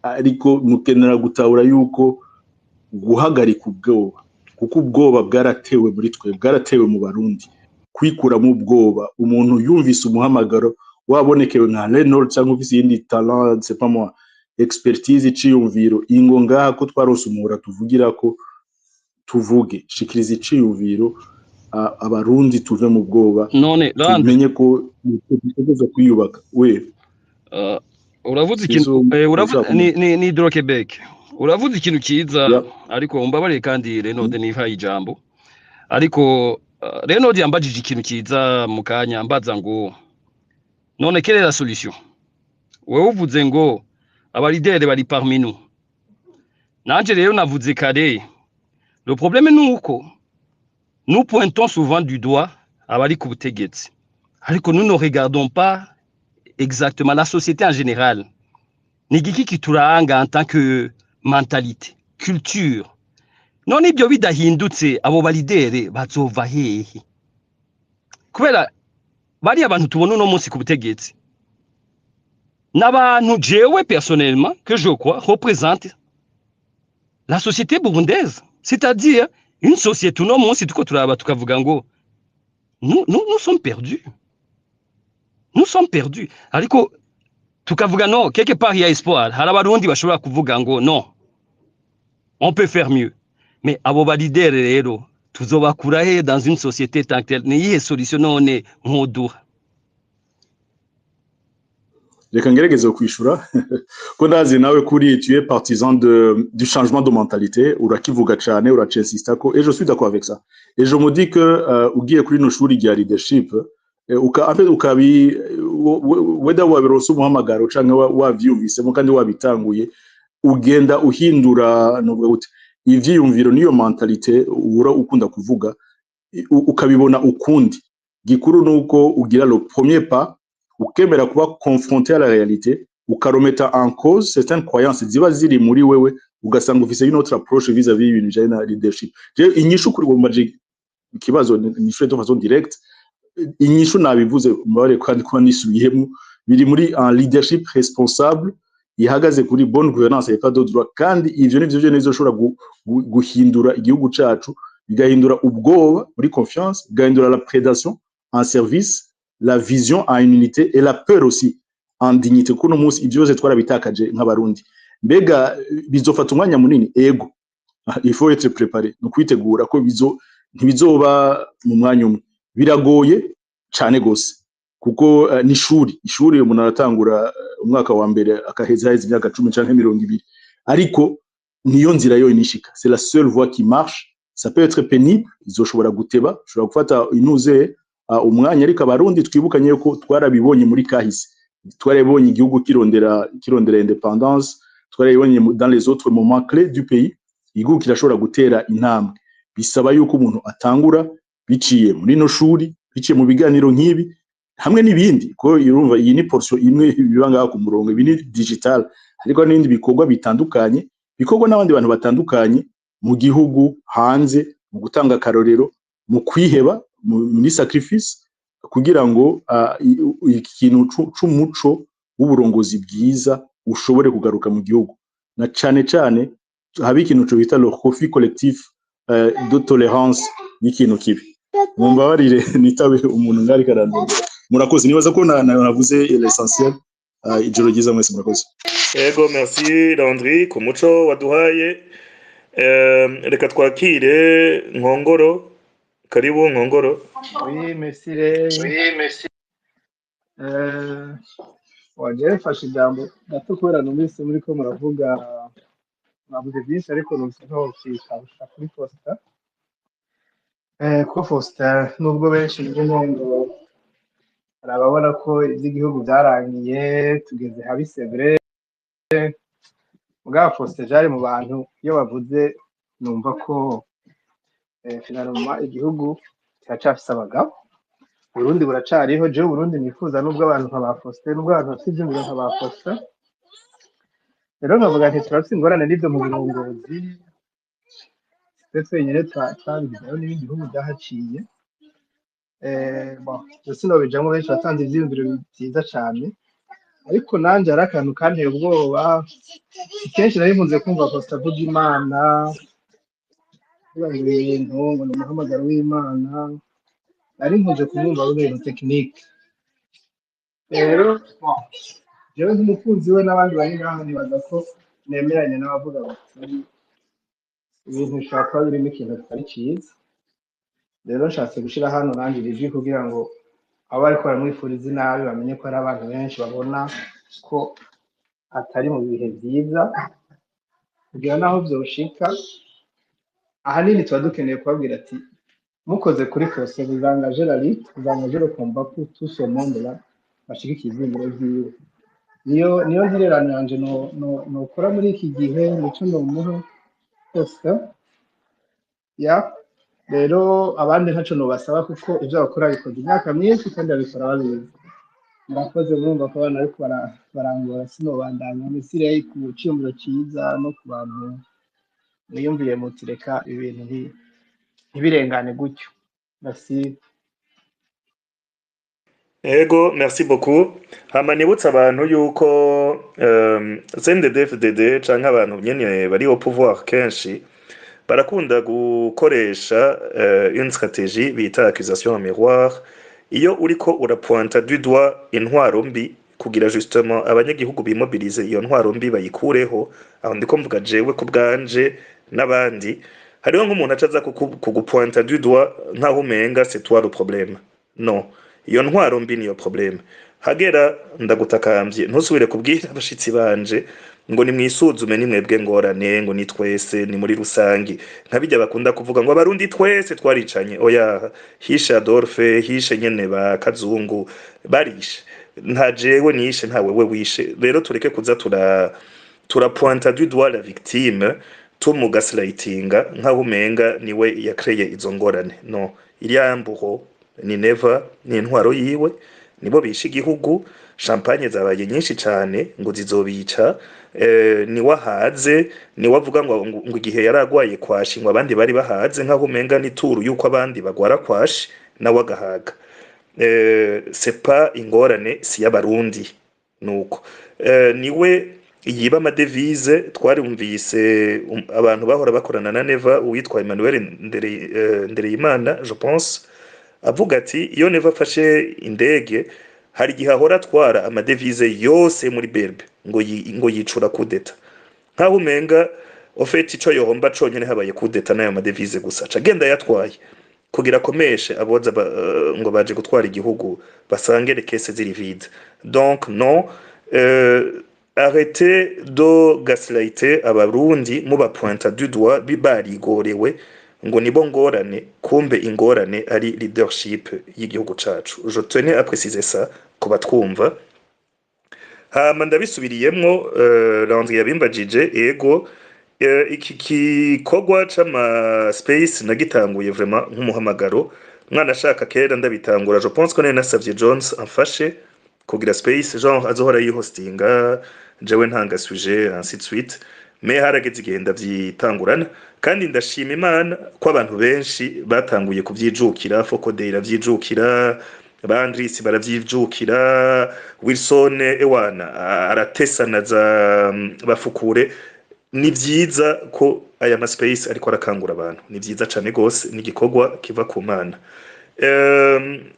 Speaker 4: ariko mukenera gutahura yuko guhagarika ubwoba kuko ubwoba bwaratewe muri twe bwaratewe mu Barundi kwikura mu bwoba umuntu yumvise umuhamagaro wabonekewe nka Renault cyangwa ufise yindi talent c'est pas moi expertise iciyumviro ingo ngaha ko twarose umura tuvugira ko tuvuge shikiriza iciyumviro abarundi tuve mu bwoba
Speaker 5: none
Speaker 4: tumenye ko tugeze kwiyubaka we
Speaker 5: uravuze ikintu uravuze ni Hydro-Québec uravuze ikintu kiza ariko mbabare kandi Renault nihaye ijambo ariko Renault yambajije ikintu kiza mukanya mbaza ngo none quelle est la solution wewe uvuze ngo abalideri bari parmi nous nanje rero navuze kare le problème nuko nous pointons souvent du doigt abari ku butegetsi ariko nous ne regardons pas exactement la société en général ni giki kituranga en tant que mentalité culture none ibyo bidahindutse abo balideri bazova hehe kubera bari abantu tubona no munsi ku butegetsi n'abantu jewe personnellement que je crois représente la société burundaise c'est-à-dire une société no munsi tuko turaba tukavuga ngo nous sommes perdus ariko tukavuga no quelque part il y a espoir hari abarundi bashobora kuvuga ngo non on peut faire mieux mais abo balideri rero tuzobakura he dans une société tant que ni yihe solution none nkoduha
Speaker 4: reka ngerageze kwishura ko ndazi nawe kuri tu es partisan du changement de mentalité urakivuga cyane uracensista ko et je suis d'accord avec ça et je me dis que ugiye kuri no shuri rya leadership ukabi weda wabironse umuhamagaro canke wavyumvisemo kandi wabitanguye ugenda uhindura no gute ivyiyumviro niyo mentalité ura ukunda kuvuga ukabibona ukundi gikuru nuko ugira le premier pas ukemera kuba confronté à la réalité ukarometa en cause certaines croyances ziba ziri muri wewe ugasanga ufise une autre approche vis-à-vis y'ibintu bijanye na leadership je inyishu kuri ngo maje ikibazo ni fait de façon directe inyishu nabivuze mbare kandi kuba nisubiyemo biri muri un leadership responsable ihagaze kuri bonne gouvernance et pas de droit kandi ivyo nivyo nizoshobora guhindura igihugu cacu bigahindura ubwoba muri confiance bigahindura la prédation en service la vision en unité et la peur aussi en dignité kuno munsi ivyo byose twarabitakaje nk'abarundi mbega bizofata umwanya munini ego il faut être préparé no kwitegura ko ntibizoba mu mwanya umwe biragoye cyane gose kuko ni ishuri umuntu aratangura umwaka wa mbere akaheza imyaka 10 canke 20 ariko niyo nzira yo inishika c'est la seule voie qui marche ça peut être pénible izoshobora guteba ushobora gufata inuze umwanya ariko abarundi twibukanye yuko twarabibonye muri kahise twarabibonye igihugu kirondera independance twarabibonye dans les autres moments clés du pays igihugu kirashobora gutera intambwe bisaba yuko umuntu atangura biciye muri no shuri biciye mu biganiro nk'ibi hamwe n'ibindi ko urumva iyi ni portion imwe bibanga ku murongo ibi ni digital ariko n'indi bikorwa bitandukanye bikorwa n'abandi bantu batandukanye mu gihugu hanze mu gutanga karorero mu kwiheba muri sacrifice kugira ngo ikintu c'umuco w'uburongozi bwiza ushobore kugaruka mu gihugu na cyane habi ikintu cyo bita le refus collectif de tolérance n'ikintu kibi mumbabarire nitabe umuntu ngari karando murakoze nibaza ko navuze l'essentiel ijoro ryiza mwese murakoze
Speaker 2: yego merci Landry ku muco waduhaye reka twakire Nkongoro karibu Nkongoro
Speaker 6: oui merci waje fashe ijambo ndatukura numvise muri ko muravuga mwavuze byinshi ariko numvise nko kwikabusha kuri Foster ko Foster nubwo benshi ngo arababona ko iby'igihugu byarangiye tugeze habi sevre bwa Foster jari mu bantu iyo bavuze numva ko finaloma igihugu kiracafise abagabo Burundi buracariho je Burundi nifuza nubwo abantu nkaba Faustin nubwo abantu bafite ivyumviro nkaba Faustin rero nkavuga nti turafise ingorane n'ivyo mu burongozi twenyene twabigizeho n'ibindi bihugu byahaciye bon sinobijamwo benshi batanze ivyiyumviro vyiza cane ariko nanje hari akantu kanteye ubwoba kenshi nari mpunze kumva Faustin avuga Imana kuvuga ngo ibintu ngo ni umuhamagaro w'Imana nari mpunze kumwumva avuga ibintu tekinike rero jewe nk'umukunzi we n'abandi bari ngaho nibaza ko nemeranya n'abavuga bati ibintu bishobora kuba birimo ikintu kitari ciza rero nshatse gushira hano nanje ijwi kugira ngo abo bariko baramwifuriza inabi bamenye ko hari abantu benshi babona ko atari mu bihe vyiza kugira naho vyoshika ahanini tuba dukeneye kubabwira ati mukoze kuri Faustin vous engagez la lutte vous engagez le combat pour tout ce monde là bashigikiye ivyiyumviro vyiwe niyo ntererano yanje nokora muri iki gihe nico nomuha Faustin ya rero abandi ntaco nobasaba kuko ivyo bakora bikoze imyaka myinshi kandi babikora babizi murakoze murumva ko abana ariko barangora sinobandanya misiri yayi ku ciyumviro ciza no ku bantu niyumviye muti reka ibintu ntibirengane gutyo merci
Speaker 2: Ego, merci beaucoup. Hama nibutsa abantu yuko CNDD-FDD canke abantu nyene bari au pouvoir kenshi barakunda gukoresha une stratégie bita accusation en miroir iyo uriko urapointa du doigt intwaro mbi kugira justement abanyagihugu bimobilize iyo ntwaro mbi bayikureho aho ndiko mvuga jewe ku bwanje n'abandi hariho nk'umuntu acaza kugupointa du doigt nkaho umenga c'est toi le problème non iyo ntwaro mbi niyo problème hagera ndagutakambye ntusubire kubwira abashitsi banje ngo nimwisuzume nimwebwe ngorane ngo ni twese ni muri rusangi nkabijya bakunda kuvuga ngo abarundi twese twaricanye oya hishe Adolphe hishe nyene ba Kazungu barishe nta jewe nishe nta wewe wishe rero tureke kuza turapointa du doigt la victime mu gaslightinga nkaho umenga niwe yakreye izo ngorane no iryambuho ni never ni intwaro yiwe nibo bisha igihugu champagne zabaye nyinshi cyane ngo zizobica ni wahaze ni wavuga ngo igihe yaragwaye kwashi ngo abandi bari bahaze nkaho umenga ni turu yuko abandi bagwara kwashi nawe agahaga c'est pas ingorane si y'abarundi nuko niwe yiba amadevise twarumvise abantu bahora bakorana na Neva uwitwa Emmanuel Ndereyimana je pense avuga ati iyo Neva afashe indege hari gihe ahora atwara amadevise yose muri berbe ngo yicura kudeta nkaho umenga ofeti ico yohomba conyene habaye kudeta nayo amadevise gusa cagenda yatwaye kugira komeshe aboza ngo baje gutwara igihugu basangere kese ziri vide donc non arrêtez de gaslighter abarundi muba pointa du doigt bibarigorewe ngo nibo ngorane kumbe ingorane ari leadership y'igihugu cacu je tenais à préciser ça ko batwumva hama ndabisubiriyemwo Landry yabimbajije ego iki kikogwa c'ama space nagitanguye vraiment nk'umuhamagaro mwana ashaka kera ndabitangura je pense ko nene nasavye Jones amfashe kugira space genre azohora yihostinga jewe ntanga sujet ainsi de suite mais harageze igenda vyitangurana kandi ndashima Imana ko abantu benshi batanguye kuvyijukira Focode iravyijukira Bandrisi baravyijukira Wilson ewana aratesana za bafukure ni vyiza ko aya ma space ariko arakangura abantu ni vyiza cane gose ni gikorwa kiva ku Mana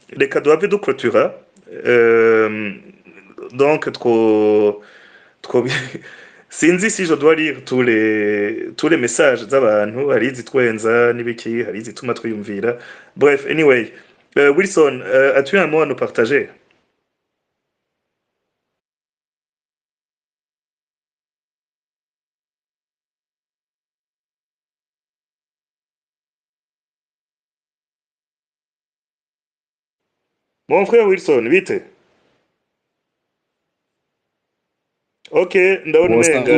Speaker 2: reka duave du clôtura donc sinzi si je dois lire tous les messages z'abantu hari izitwenza n'ibiki hari izituma twiyumvira bref anyway Wilson as-tu un mot à nous partager? Mon frère Wilson, vite. Ok, ndabona umenga